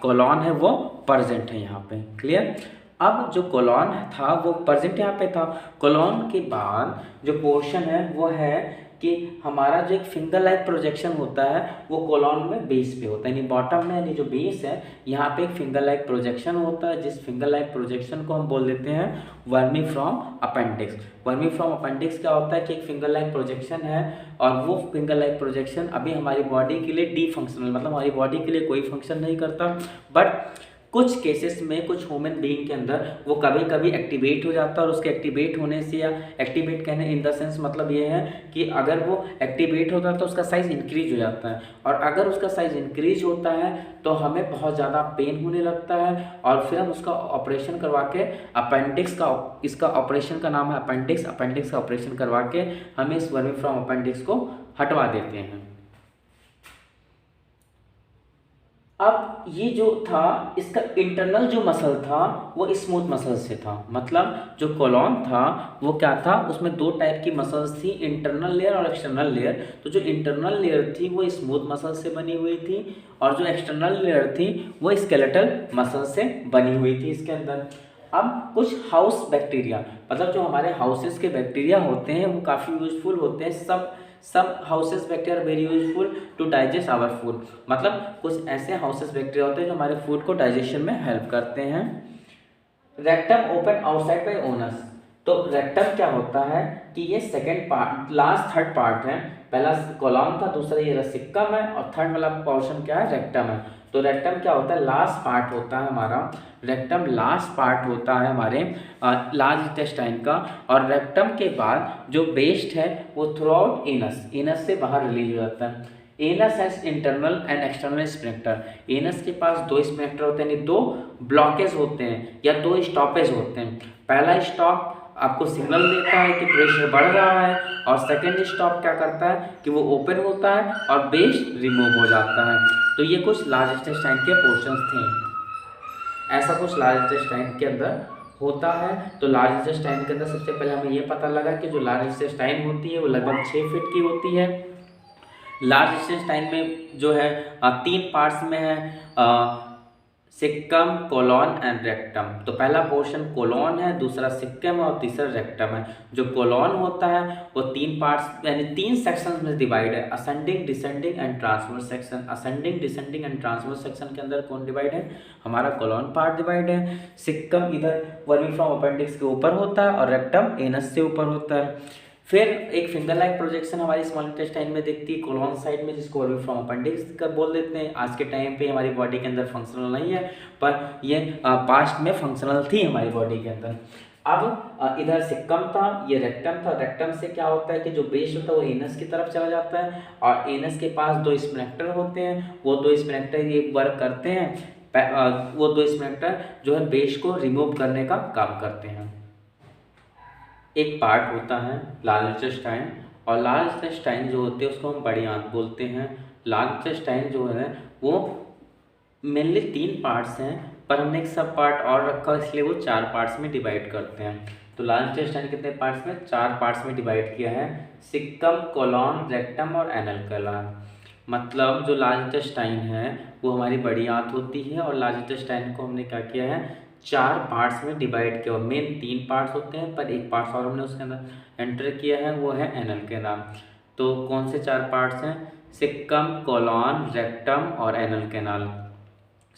कोलॉन है वो प्रेजेंट है यहाँ पे। क्लियर? अब जो कोलॉन था वो प्रेजेंट यहाँ पे था। कोलॉन के बाद जो पोर्शन है वो है कि हमारा जो एक फिंगर लाइक प्रोजेक्शन होता है वो कोलॉन में बेस पे होता है, यानी बॉटम में, यानी जो बेस है यहाँ पे एक फिंगर लाइक प्रोजेक्शन होता है, जिस फिंगर लाइक प्रोजेक्शन को हम बोल देते हैं वर्मीफ्रॉम अपेंडिक्स। वर्मीफ्रॉम अपेंडिक्स क्या होता है कि एक फिंगर लाइक प्रोजेक्शन है और वो फिंगर लाइक प्रोजेक्शन अभी हमारी बॉडी के लिए डी फंक्शनल, मतलब हमारी बॉडी के लिए कोई फंक्शन नहीं करता, बट कुछ केसेस में कुछ ह्यूमन बीइंग के अंदर वो कभी कभी एक्टिवेट हो जाता है, और उसके एक्टिवेट होने से, या एक्टिवेट कहने इन द सेंस मतलब ये है कि अगर वो एक्टिवेट होता है तो उसका साइज़ इंक्रीज हो जाता है, और अगर उसका साइज़ इंक्रीज होता है तो हमें बहुत ज़्यादा पेन होने लगता है, और फिर हम उसका ऑपरेशन करवा के अपेंडिक्स का, इसका ऑपरेशन का नाम है अपेंडिक्स, अपेंडिक्स का ऑपरेशन करवा के हमें इस वर्मीफ्रॉम अपेंडिक्स को हटवा देते हैं। अब ये जो था इसका इंटरनल जो मसल था वो स्मूथ मसल से था, मतलब जो कोलॉन था वो क्या था, उसमें 2 टाइप की मसल्स थी, इंटरनल लेयर और एक्सटर्नल लेयर। तो जो इंटरनल लेयर थी वो स्मूथ मसल से बनी हुई थी, और जो एक्सटर्नल लेयर थी वो स्केलेटल मसल से बनी हुई थी इसके अंदर। अब कुछ हाउस बैक्टीरिया, मतलब जो हमारे हाउसेस के बैक्टीरिया होते हैं वो काफ़ी यूजफुल होते हैं। सब houses bacteria very useful to digest our food, मतलब कुछ ऐसे हाउसेस बैक्टीरिया होते हैं जो हमारे फूड को डाइजेशन में हेल्प करते हैं। Rectum open outside by anus, तो रेक्टम क्या होता है कि ये second part, last third part है। पहला कॉलम था, दूसरा ये सिक्कम है, और थर्ड वाला पोर्शन क्या है, रेक्टम है। तो रेक्टम क्या होता है, लास्ट पार्ट होता है हमारा, रेक्टम लास्ट पार्ट होता है हमारे लार्ज इंटेस्टाइन का। और रेक्टम के बाद जो वेस्ट है वो थ्रू आउट एनस, एनस से बाहर रिलीज हो जाता है। Anus has internal and external sphincter, anus के पास दो स्फिंक्टर होते हैं, दो ब्लॉकेज होते हैं या दो स्टॉपेज होते हैं। पहला स्टॉप आपको सिग्नल देता है कि प्रेशर बढ़ रहा है, और सेकेंड स्टॉप क्या करता है कि वो ओपन होता है और वेस्ट रिमूव हो जाता है। तो ये कुछ लार्ज इंटेस्टाइन के पोर्शंस थे, ऐसा कुछ लार्ज इंटेस्टाइन के अंदर होता है। तो लार्ज इंटेस्टाइन के अंदर सबसे पहले हमें ये पता लगा कि जो लार्ज इंटेस्टाइन होती है वो लगभग 6 फीट की होती है। लार्ज इंटेस्टाइन में जो है 3 पार्ट्स में है, सिक्कम, कोलॉन एंड रेक्टम। तो पहला पोर्शन कोलॉन है, दूसरा सिक्कम है और तीसरा रेक्टम है। जो कोलॉन होता है वो 3 पार्ट्स यानी 3 सेक्शंस में डिवाइड है, ascending, descending and transverse section. Ascending, descending and transverse section के अंदर कौन डिवाइड है, हमारा कोलॉन पार्ट डिवाइड है। सिक्कम इधर वर्मीफ्रॉम अपेंडिक्स के ऊपर होता है और रेक्टम एनस से ऊपर होता है। फिर एक फिंगर लाइक प्रोजेक्शन हमारी स्मॉल इंटेस्टाइन में दिखती है कोलॉन साइड में, जिसको वर्मीफ्रॉम अपेंडिक्स का बोल देते हैं। आज के टाइम पे हमारी बॉडी के अंदर फंक्शनल नहीं है, पर ये पास्ट में फंक्शनल थी हमारी बॉडी के अंदर। अब इधर सिक्कम था, ये रेक्टम था। रेक्टम से क्या होता है कि जो बेस होता है वो एनस की तरफ चला जाता है, और एनस के पास दो स्फिंक्टर होते हैं, वो दो स्फिंक्टर ये वर्क करते हैं। वो दो स्फिंक्टर जो है बेस को रिमूव करने का काम करते हैं। एक पार्ट होता है लार्ज इंटेस्टाइन, और लार्ज इंटेस्टाइन जो होते हैं उसको हम बड़ी आंत बोलते हैं। लार्ज इंटेस्टाइन जो है वो मेनली 3 पार्ट्स हैं, पर हमने एक सब पार्ट और रखा इसलिए वो 4 पार्ट्स में डिवाइड करते हैं। तो लार्ज इंटेस्टाइन कितने पार्ट्स में, 4 पार्ट्स में डिवाइड किया है, सिक्कम, कोलॉन, रेक्टम और एनल कोलॉन। मतलब जो लार्ज इंटेस्टाइन है वो हमारी बड़ी आंत होती है, और लार्ज इंटेस्टाइन को हमने क्या किया है 4 पार्ट्स में डिवाइड किया। मेन 3 पार्ट्स होते हैं, पर एक पार्ट्स और हमने उसके अंदर एंटर किया है, वो है एनल के नाम। तो कौन से 4 पार्ट्स हैं, सिक्कम, कोलॉन, रेक्टम और एनल कैनाल।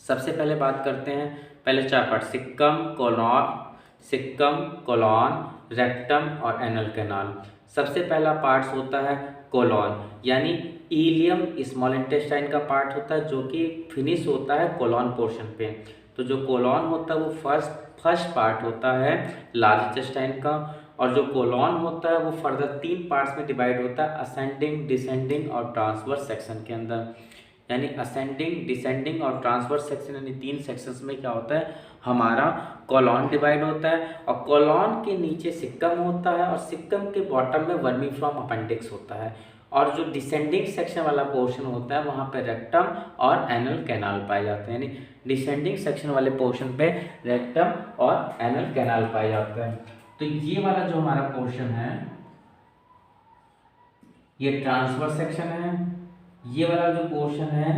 सबसे पहले बात करते हैं पहले 4 पार्ट, सिक्कम, कोलॉन, रेक्टम और एनल कैनाल। सबसे पहला पार्ट्स होता है कोलॉन, यानी इलियम स्मॉल इंटेस्टाइन का पार्ट होता है, जो कि फिनिश होता है कोलॉन पोर्शन पे। तो जो कोलॉन होता है वो फर्स्ट पार्ट होता है लार्ज इंटेस्टाइन का, और जो कोलॉन होता है वो फर्दर 3 पार्ट्स में डिवाइड होता है, असेंडिंग, डिसेंडिंग और ट्रांसवर्स सेक्शन के अंदर। यानी असेंडिंग, डिसेंडिंग और ट्रांसवर्स सेक्शन, यानी 3 सेक्शंस में क्या होता है हमारा कोलॉन डिवाइड होता है, और कोलॉन के नीचे सिक्कम होता है, और सिक्कम के बॉटम में वर्मीफ्रॉम अपेंडिक्स होता है, और जो डिसेंडिंग सेक्शन वाला पोर्शन होता है वहाँ पे रेक्टम और एनल कैनाल पाए जाते हैं। यानी डिसेंडिंग सेक्शन वाले पोर्शन पे रेक्टम और एनल कैनाल पाए जाते हैं। तो ये वाला जो हमारा पोर्शन है ये ट्रांसवर्स सेक्शन है, ये वाला जो पोर्शन है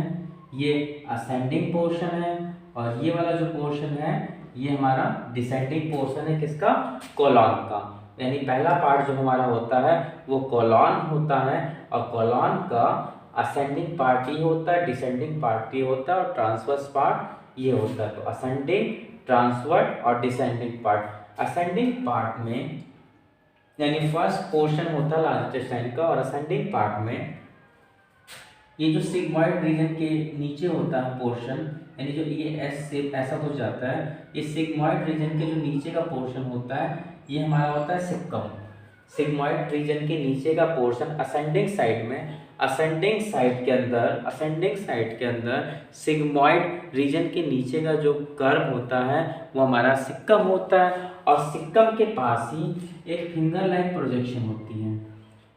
ये असेंडिंग पोर्शन है, और ये वाला जो पोर्शन है ये हमारा डिसेंडिंग पोर्शन है, किसका, कोलॉन का। यानी पहला पार्ट जो हमारा होता है वो कोलॉन होता है, और कोलॉन का असेंडिंग पार्ट ये होता है, डिसेंडिंग पार्ट ये होता है, और ट्रांसवर्स पार्ट ये होता है। तो असेंडिंग, ट्रांसवर्स और डिसेंडिंग पार्ट। असेंडिंग पार्ट में यानी फर्स्ट पोर्शन होता है लार्ज इंटेस्टाइन का, और असेंडिंग पार्ट में ये जो सिग्मॉइड रीजन के नीचे होता है पोर्शन, यानी जो ये एस से ऐसा हो जाता है, ये सिग्मॉइड रीजन के जो नीचे का पोर्शन होता है ये हमारा होता है सिक्कम। सिग्मॉइड रीजन के नीचे का पोर्शन असेंडिंग साइड में, असेंडिंग साइड के अंदर सिग्मॉइड रीजन के नीचे का जो कर्व होता है वो हमारा सिक्कम होता है, और सिक्कम के पास ही एक फिंगर लाइक प्रोजेक्शन होती है,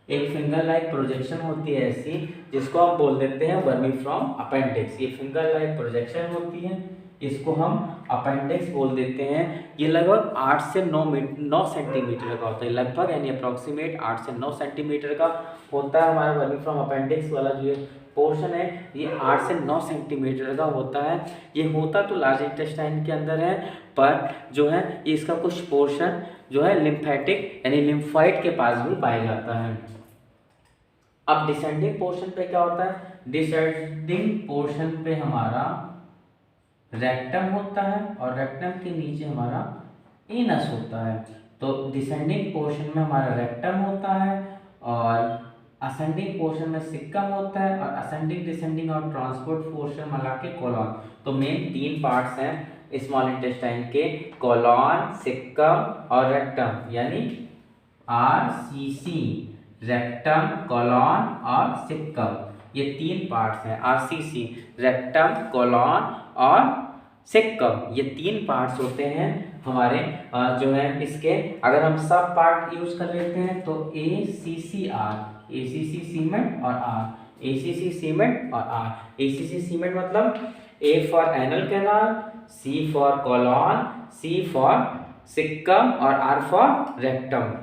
एक फिंगर लाइक प्रोजेक्शन होती है ऐसी, जिसको हम बोल देते हैं वर्मीफ्रॉम अपेंडिक्स। ये फिंगर लाइक प्रोजेक्शन होती है, इसको हम अपेंडिक्स बोल देते हैं। ये लगभग 8 से 9 सेंटीमीटर का होता है, लगभग यानी अप्रॉक्सीमेट 8 से 9 सेंटीमीटर का होता है हमारा वर्मीफ्रॉम अपेंडिक्स वाला जो पोर्शन है ये 8 से 9 सेंटीमीटर का होता है। ये होता तो लार्ज इंटेस्टाइन के अंदर है, पर जो है इसका कुछ पोर्शन जो है लिम्फेटिक यानी लिम्फाइट के पास भी पाया जाता है। अब डिसेंडिंग पोर्शन पे क्या होता है? डिसेंडिंग पोर्शन पे हमारा रेक्टम होता है और रेक्टम के नीचे हमारा एनस होता है। तो डिसेंडिंग पोर्शन में हमारा रेक्टम होता है और असेंडिंग पोर्शन में सिक्कम होता है और असेंडिंग डिसेंडिंग और ट्रांसपोर्ट पोर्शन मिला के कोलॉन। तो मेन 3 पार्ट्स हैं स्मॉल इंटेस्टाइन के, कोलॉन, सिक्कम और रेक्टम, यानी RCC, रेक्टम, कोलॉन और सिक्कम। ये 3 पार्ट्स हैं, RCC, रेक्टम, कोलॉन और सिक्कम। ये 3 पार्ट्स होते हैं हमारे जो है इसके। अगर हम सब पार्ट यूज कर लेते हैं तो ACC सीमेंट और R, ACC सीमेंट और R। ACC सीमेंट मतलब A for anal canal, C for colon, C for caecum और R फॉर रेक्टम।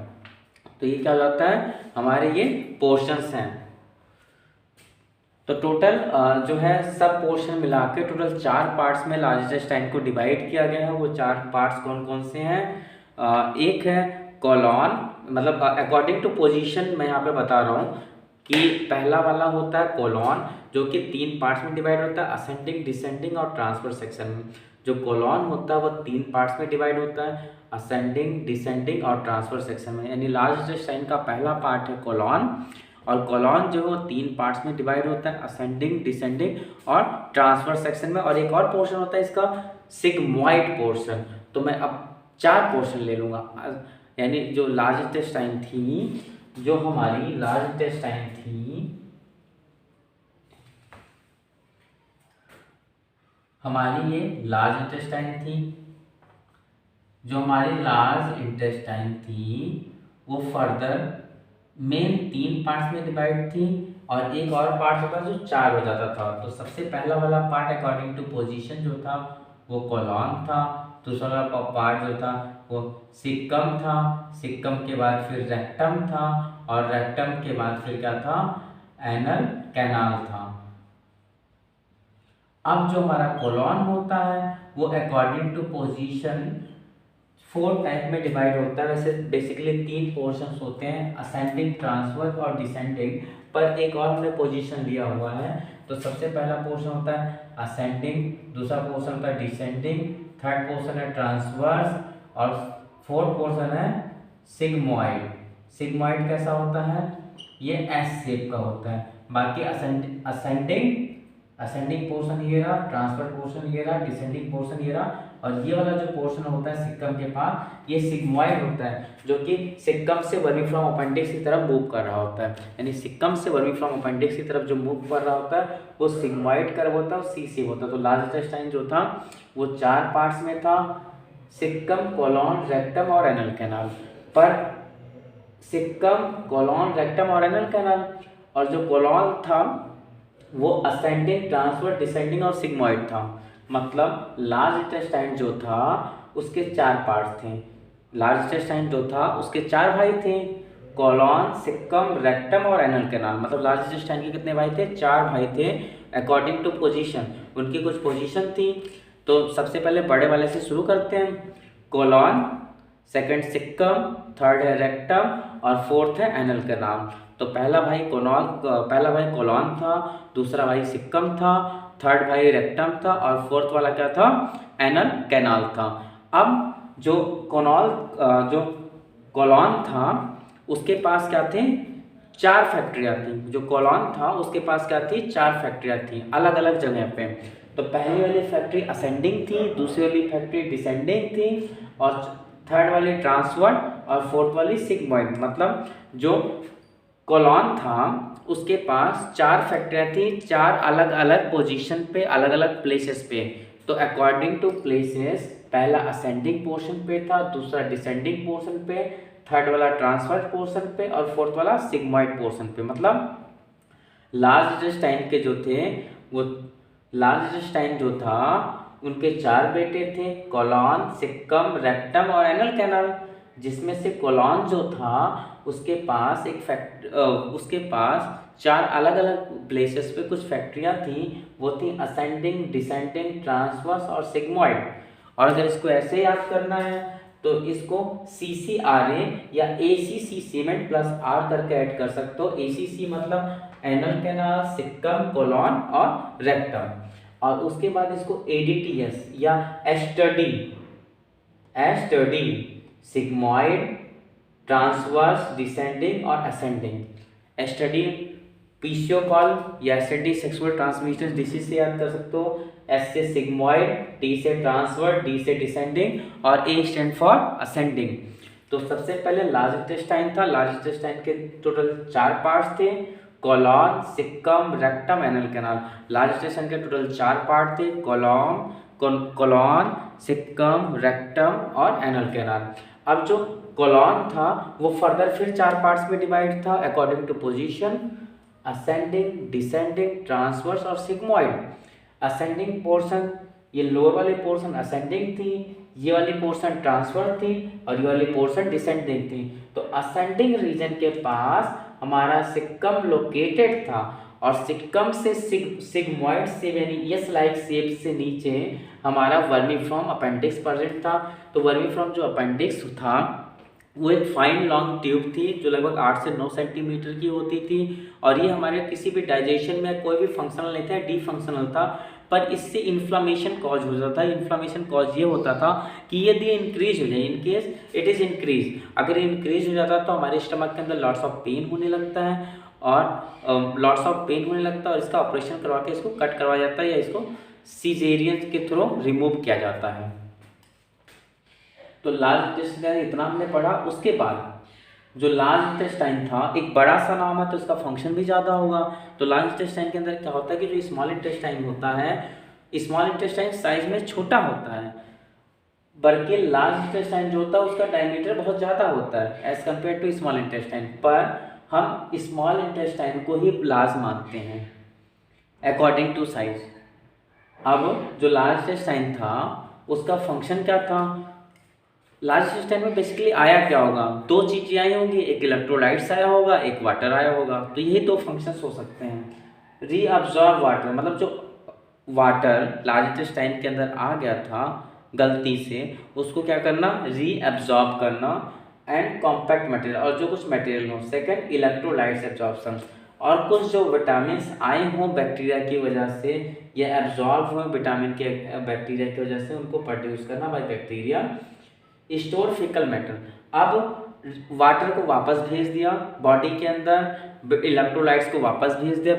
तो ये क्या हो जाता है? हमारे ये पोर्शंस हैं। तो टोटल जो है सब पोर्शन मिला के टोटल 4 पार्ट्स में लार्ज इंटेस्टाइन को डिवाइड किया गया है। वो 4 पार्ट्स कौन कौन से हैं? एक है कोलॉन, मतलब अकॉर्डिंग टू पोजीशन मैं यहाँ पे बता रहा हूँ कि पहला वाला होता है कोलॉन, जो कि 3 पार्ट्स में डिवाइड होता है, असेंडिंग, डिसेंडिंग और ट्रांसवर्स सेक्शन में। जो कोलॉन होता है वो 3 पार्ट्स में डिवाइड होता है, असेंडिंग, डिसेंडिंग और ट्रांसवर्स सेक्शन में। यानी लार्ज इंटेस्टाइन का पहला पार्ट है कोलॉन, और कोलॉन जो है 3 पार्ट्स में डिवाइड होता है, असेंडिंग, डिसेंडिंग और ट्रांसवर्स सेक्शन में। और एक और पोर्शन होता है इसका सिग्मॉइड पोर्शन। तो मैं अब 4 पोर्शन ले लूँगा, यानी जो लार्ज इंटेस्टाइन थी, जो हमारी लार्ज इंटेस्टाइन थी, हमारी ये लार्ज इंटेस्टाइन थी, जो हमारी लार्ज इंटेस्टाइन थी वो फर्दर मेन 3 पार्ट्स में डिवाइड थी, और एक और पार्ट होता जो 4 हो जाता था। तो सबसे पहला वाला पार्ट अकॉर्डिंग टू पोजीशन जो था वो कोलॉन था, दूसरा वाला पार्ट जो था वो सिक्कम था, सिक्कम के बाद फिर रेक्टम था, और रेक्टम के बाद फिर क्या था? एनल कैनाल था। अब जो हमारा कोलॉन होता है वो अकॉर्डिंग टू पोजीशन 4 टाइप में डिवाइड होता है। वैसे बेसिकली 3 पोर्शंस होते हैं, असेंडिंग, ट्रांसवर्स और डिसेंडिंग, पर एक और हमने पोजीशन लिया हुआ है। तो सबसे पहला पोर्शन होता है असेंडिंग, दूसरा पोर्शन होता है डिसेंडिंग, थर्ड पोर्शन है ट्रांसवर्स और फोर्थ पोर्शन है सिग्मॉइड। सिग्मॉइड कैसा होता है? ये एस शेप का होता है। बाकी असेंडिंग पोर्शन ये रहा, ट्रांसफर पोर्शन ये रहा, डिसेंडिंग पोर्शन ये रहा, और ये वाला जो पोर्शन होता है सिक्कम के पास, ये सिग्मॉइड होता है, जो कि सिक्कम से वर्मिफ्लॉम अपेंडिक्स की तरफ मूव कर रहा होता है। यानी सिक्कम से वर्मिफ्लॉम अपेंडिक्स की तरफ जो मूव कर रहा होता है वो सिग्मॉइड कर्व होता है और सी शेप होता है। तो लार्ज इंटेस्टाइन जो था वो 4 पार्ट्स में था, सिक्कम, कोलॉन, रेक्टम और एनल कैनाल। पर सिक्कम, कोलॉन, रेक्टम और एनल कैनाल, और जो कोलॉन था वो असेंडिंग, ट्रांसवर्स, डिसेंडिंग और सिग्मॉइड था। मतलब लार्ज इंटेस्टाइन जो था उसके 4 पार्ट्स थे। लार्ज इंटेस्टाइन जो था उसके 4 भाई थे, कोलॉन, सिक्कम, रेक्टम और एनल कैनाल। मतलब लार्ज इंटेस्टाइन के कितने भाई थे? 4 भाई थे अकॉर्डिंग टू पोजीशन। उनकी कुछ पोजीशन थी। तो सबसे पहले बड़े वाले से शुरू करते हैं। कोलॉन, सेकंड सिक्कम, थर्ड है रेक्टम और फोर्थ है एनल कैनाल। तो पहला भाई कोलॉन था, दूसरा भाई सिक्कम था, थर्ड भाई रेक्टम था और फोर्थ वाला क्या था? एनल कैनाल था। अब जो कोलॉन था उसके पास क्या थे? 4 फैक्ट्रियाँ थी। जो कोलॉन था उसके पास क्या थी? 4 फैक्ट्रियाँ थी अलग अलग जगह पे। तो पहली वाली फैक्ट्री असेंडिंग थी, दूसरी वाली फैक्ट्री डिसेंडिंग थी और थर्ड वाली ट्रांसवर्स और फोर्थ वाली सिग्मॉइड। मतलब जो कोलॉन था उसके पास 4 फैक्ट्रियाँ थी, 4 अलग अलग पोजीशन पे, अलग अलग प्लेसेस पे। तो अकॉर्डिंग टू प्लेसेस पहला असेंडिंग पोर्शन पे था, दूसरा डिसेंडिंग पोर्शन पे, थर्ड वाला ट्रांसवर्स पोर्शन पे और फोर्थ वाला सिग्मॉइड पोर्शन पे। मतलब लार्ज इंटेस्टाइन के जो थे वो लार्ज इंटेस्टाइन जो था उनके 4 बेटे थे, कोलॉन, सिक्कम, रेक्टम और एनल कैनाल। जिसमें से कोलॉन जो था उसके पास उसके पास 4 अलग अलग प्लेसेस पे कुछ फैक्ट्रियाँ थी। वो थी असेंडिंग, डिसेंडिंग, ट्रांसवर्स और सिग्मॉइड। और अगर इसको ऐसे याद करना है तो इसको CCRA या ACC सीमेंट प्लस आर करके ऐड कर सकते हो। ACC मतलब एनल कैनाल, सिक्कम, कोलॉन और रेक्टम। और उसके बाद इसको ADTS या एस्टडी, सिग्मॉइड, ट्रांसवर्स, डिसेंडिंग और असेंडिंग। एस्टडी पीसियोकॉल या एसटी सेक्सुअल ट्रांसमिशन डिसीज से याद कर सकते हो। एस से सिग्मॉइड, टी से ट्रांसवर्स, डी से डिसेंडिंग और ए स्टैंड फॉर असेंडिंग। तो सबसे पहले लार्ज इंटेस्टाइन था। लार्ज इंटेस्टाइन के टोटल 4 पार्ट्स थे, colon, caecum, rectum, anal canal. Large intestine के टोटल 4 पार्ट थे, कोलॉन, सिक्कम, रेक्टम और एनल कैनाल। अब जो कोलॉन था वो फर्दर फिर 4 पार्ट्स में डिवाइड था according to position, ascending, descending, transverse और सिग्मॉइड। असेंडिंग पोर्शन, ये लोअर वाली पोर्शन असेंडिंग थी, ये वाली पोर्शन ट्रांसफर थी और ये वाली पोर्शन डिसेंडिंग थी। तो असेंडिंग रीजन के पास हमारा सिक्कम लोकेटेड था और सिक्कम से सिग्मॉइड से यानी एस लाइक शेप से नीचे हमारा वर्मीफ्रॉम अपेंडिक्स प्रेजेंट था। तो वर्मीफ्रॉम जो अपेंडिक्स था वो एक फाइन लॉन्ग ट्यूब थी जो लगभग 8 से 9 सेंटीमीटर की होती थी। और ये हमारे किसी भी डाइजेशन में कोई भी फंक्शनल नहीं था, डी फंक्शनल था, पर इससे इन्फ्लामेशन कॉज हो जाता है। इन्फ्लामेशन कॉज ये होता था कि यदि इंक्रीज हो जाए, in case it is increase, अगर इंक्रीज हो जाता तो हमारे स्टमक के अंदर लॉट्स ऑफ पेन होने लगता है और इसका ऑपरेशन करवा के इसको कट करवाया जाता है या इसको सीजेरियन के थ्रू रिमूव किया जाता है। तो लार्ज इंटेस्टाइन इतना हमने पढ़ा। उसके बाद जो लार्ज इंटेस्टाइन था एक बड़ा सा नाम है तो इसका फंक्शन भी ज़्यादा होगा। तो लार्ज इंटेस्टाइन के अंदर क्या होता है कि जो स्मॉल इंटेस्टाइन होता है, स्मॉल इंटेस्टाइन साइज में छोटा होता है, बल्कि लार्ज इंटेस्टाइन जो होता है उसका डायमीटर बहुत ज़्यादा होता है as compare to small intestine. पर हम स्मॉल इंटेस्टाइन को ही लार्ज मानते हैं अकॉर्डिंग टू साइज। अब जो लार्ज इंटेस्टाइन था उसका फंक्शन क्या था? लार्ज इंटेस्टाइन में बेसिकली आया क्या होगा? 2 चीज़ें आई होंगी, एक इलेक्ट्रोलाइट्स आया होगा, एक वाटर आया होगा। तो यही 2 फंक्शंस हो सकते हैं। रीअब्जॉर्ब वाटर मतलब जो वाटर लार्ज इंटेस्टाइन के अंदर आ गया था गलती से, उसको क्या करना? रीअब्जॉर्ब करना एंड कॉम्पैक्ट मटेरियल और जो कुछ मटेरियल हो। सेकंड, इलेक्ट्रोलाइट्स एब्जॉर्प्शन और कुछ जो विटामिन आए हों बैक्टीरिया की वजह से या एब्जॉर्ब हुए विटामिन के बैक्टीरिया की वजह से, उनको प्रोड्यूस करना by bacteria. Store faecal matter, अब वाटर को वापस भेज दिया बॉडी के अंदर, इलेक्ट्रोलाइट्स को वापस भेज दिया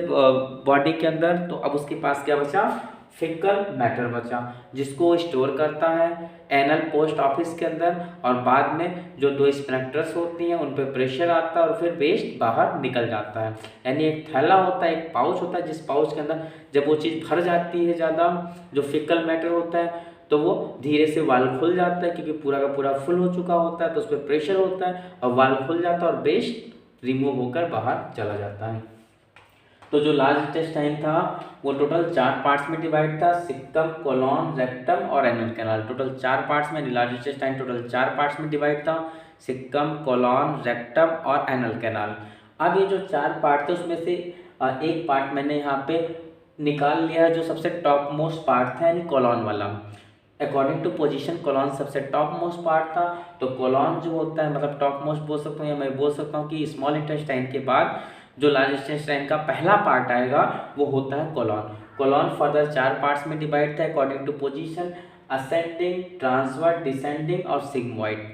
बॉडी के अंदर, तो अब उसके पास क्या बचा? फीकल मैटर बचा, जिसको स्टोर करता है एनल पोस्ट ऑफिस के अंदर। और बाद में जो 2 स्फिंक्टर्स होती हैं उन पर प्रेशर आता है और फिर वेस्ट बाहर निकल जाता है। यानी एक थैला होता है, एक पाउच होता है, जिस पाउच के अंदर जब वो चीज़ भर जाती है ज़्यादा, जो फीकल मैटर होता है, तो वो धीरे से वाल्व खुल जाता है क्योंकि पूरा का पूरा फुल हो चुका होता है, तो उस पर प्रेशर होता है और वाल्व खुल जाता है और वेस्ट रिमूव होकर बाहर चला जाता है। तो जो लार्ज इंटेस्टाइन था वो टोटल 4 पार्ट्स में डिवाइड था, सिक्कम, कोलॉन, रेक्टम और एनल कैनाल। टोटल 4 पार्ट्स में लार्ज इंटेस्टाइन टोटल 4 पार्ट्स में डिवाइड था, सिक्कम, कोलॉन, रेक्टम और एनल कैनाल। अब ये जो 4 पार्ट थे उसमें से एक पार्ट मैंने यहाँ पे निकाल लिया जो सबसे टॉप मोस्ट पार्ट था, यानी कोलॉन वाला। अकॉर्डिंग टू पोजीशन कोलॉन सबसे टॉप मोस्ट पार्ट था। तो कोलॉन जो होता है मतलब टॉप मोस्ट बोल सकता हूँ या मैं बोल सकता हूँ कि स्मॉल इंटेस्टाइन के बाद जो लार्ज इंटेस्टाइन का पहला पार्ट आएगा वो होता है कोलॉन। कोलॉन फर्दर 4 पार्ट्स में डिवाइड था according to position, ascending, transverse, descending और सिग्मॉइड।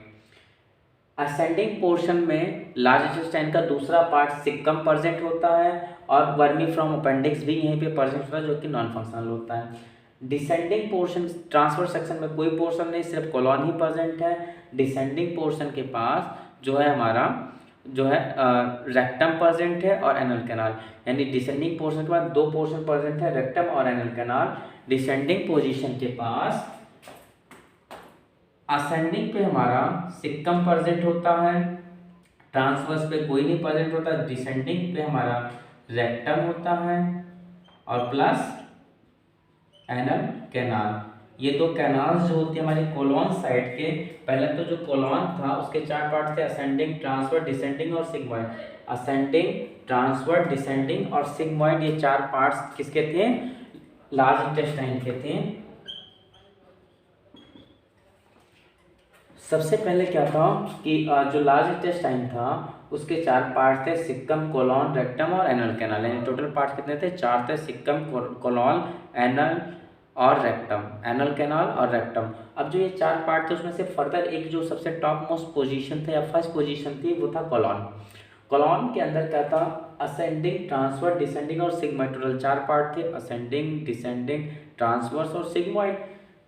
असेंडिंग पोर्शन में लार्ज इंटेस्टाइन का दूसरा पार्ट सिक्कम प्रेजेंट होता है और वर्मीफ्रॉम अपेंडिक्स भी यहीं पे प्रेजेंट होता है जो कि नॉन फंक्शनल होता है। डिसेंडिंग पोर्शन ट्रांसफर सेक्शन में कोई पोर्शन नहीं, सिर्फ कोलॉन ही प्रेजेंट है। डिसेंडिंग पोर्शन के पास जो है हमारा जो है रेक्टम प्रेजेंट है और एनल कैनाल। यानी डिसेंडिंग पोर्शन के बाद 2 पोर्शन प्रेजेंट है, रेक्टम और एनल कैनाल। डिसेंडिंग पोजीशन के पास असेंडिंग पे हमारा सिक्कम प्रेजेंट होता है, ट्रांसवर्स पे कोई नहीं प्रेजेंट होता, डिसेंडिंग पे हमारा रेक्टम होता है और प्लस एनल कैनाल। ये दो कैनाल्स जो होती है हमारी कोलॉन साइड के, पहले तो जो कोलॉन था उसके चार पार्ट थे, असेंडिंग, ट्रांसवर्स, डिसेंडिंग और सिग्मॉइड। असेंडिंग, ट्रांसवर्स, डिसेंडिंग और सिग्मॉइड, ये चार पार्ट्स किसके थे? लार्ज इंटेस्टाइन के थे। सबसे पहले क्या था कि जो लार्ज इंटेस्टाइन था उसके चार पार्ट थे, सिक्कम, कोलॉन, रेक्टम और एनल कैनाल। यानी टोटल पार्ट कितने थे? चार थे, सिक्कम, कोलॉन, एनल और रेक्टम, एनल कैनाल और रेक्टम। अब जो ये चार पार्ट थे उसमें से फर्दर एक जो सबसे टॉप मोस्ट पोजीशन था या फर्स्ट पोजीशन थी वो था कोलॉन। कोलॉन के अंदर क्या था? असेंडिंग, ट्रांसवर्स, डिसेंडिंग और सिग्मॉइड। टोटल चार पार्ट थे, असेंडिंग, डिसेंडिंग, ट्रांसवर्स और सिग्मॉइड।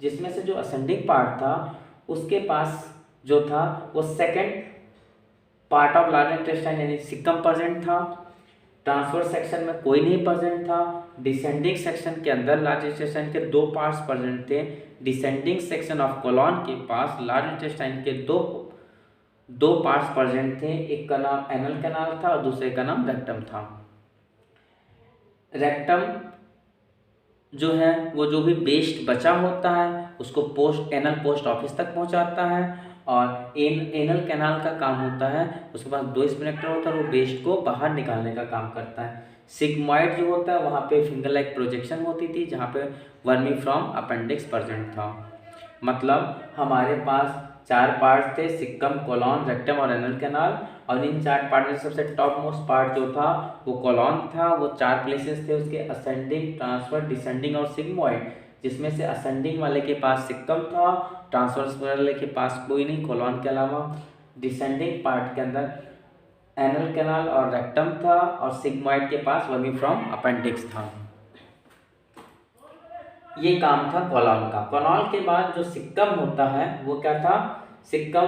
जिसमें से जो असेंडिंग पार्ट था उसके पास जो था वो second part of large intestine यानी सिक्कम प्रेजेंट था। ट्रांसवर्स सेक्शन में कोई नहीं प्रेजेंट था। डिसेंडिंग सेक्शन के अंदर लार्ज इंटेस्टाइन के दो पार्ट्स प्रेजेंट थे। डिसेंडिंग सेक्शन ऑफ कोलॉन के पास लार्ज इंटेस्टाइन के दो पार्ट्स प्रेजेंट थे, एक का नाम एनल कैनाल था और दूसरे का नाम रेक्टम था। रेक्टम जो है वो जो भी वेस्ट बचा होता है उसको एनल पोस्ट ऑफिस तक पहुंचाता है, और एनल कैनाल का काम होता है उसके पास दो स्पिनेक्टर होता है, वो वेस्ट को बाहर निकालने का काम करता है। सिग्मॉइड जो होता है वहाँ पे फिंगर लाइक प्रोजेक्शन होती थी जहाँ पे वर्मीफ्रॉम अपेंडिक्स प्रेजेंट था। मतलब हमारे पास चार पार्ट थे, सिक्कम, कोलॉन, रेक्टम और एनल कैनाल, और इन चार पार्ट में सबसे टॉप मोस्ट पार्ट जो था वो कोलॉन था। वो चार प्लेसेस थे उसके, असेंडिंग, ट्रांसफर, डिसेंडिंग और सिग्मॉइड। जिसमें से असेंडिंग वाले के पास सिक्कम था, ट्रांसवर्स वाले के पास कोई नहीं कोलॉन के अलावा, डिसेंडिंग पार्ट के अंदर एनल कैनाल और रेक्टम था, और सिग्मॉइड के पास वर्मीफ्रॉम अपेंडिक्स था। ये काम था कोलॉन का। कोलॉन के बाद जो सिक्कम होता है वो क्या था? सिक्कम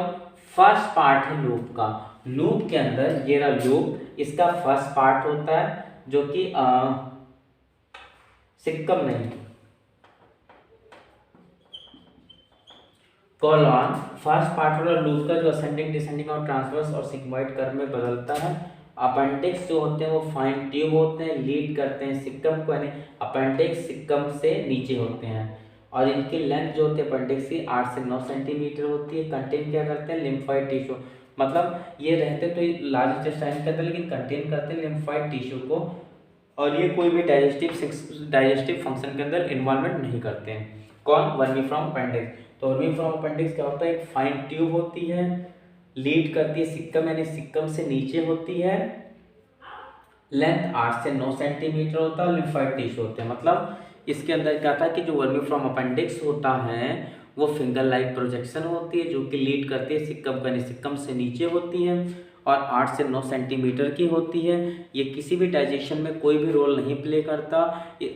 फर्स्ट पार्ट है लूप का। लूप के अंदर ये रहा लूप, इसका फर्स्ट पार्ट होता है जो कि सिक्कम नहीं, कोलॉन फर्स्ट पार्ट वाला लूप का जो असेंडिंग, डिसेंडिंग और ट्रांसवर्स और सिग्मॉइड कर्व में बदलता है। अपेंडिक्स जो होते हैं वो फाइन ट्यूब होते हैं, लीड करते हैं सिक्कम को, यानी अपेंडिक्स सिक्कम से नीचे होते हैं, और इनकी लेंथ जो होती है अपेंडिक्स की 8 से 9 सेंटीमीटर होती है। कंटेन क्या करते हैं? Lymphoid tissue. मतलब ये रहते तो लार्ज इंटेस्टाइन के अंदर लेकिन कंटेन करते हैं लिम्फॉइड टिश्यू को, और ये कोई भी डाइजेस्टिव फंक्शन के अंदर इन्वॉल्वमेंट नहीं करते हैं। कौन? वर्मीफ्रॉम अपेंडिक्स। तो वर्मीफ्रॉम अपेंडिक्स क्या होता है? एक फाइन ट्यूब होती है, लीड करती है सिक्कम यानी सिक्कम से नीचे होती है, लेंथ 8 से 9 सेंटीमीटर होता है और लिम्फॉइड टिश्यू होते हैं। मतलब इसके अंदर क्या था कि जो वर्मीफ्रॉम अपेंडिक्स होता है वो फिंगर लाइक प्रोजेक्शन होती है जो कि लीड करती है सिक्कम को, यानी सिक्कम से नीचे होती है और 8 से 9 सेंटीमीटर की होती है। ये किसी भी डाइजेशन में कोई भी रोल नहीं प्ले करता,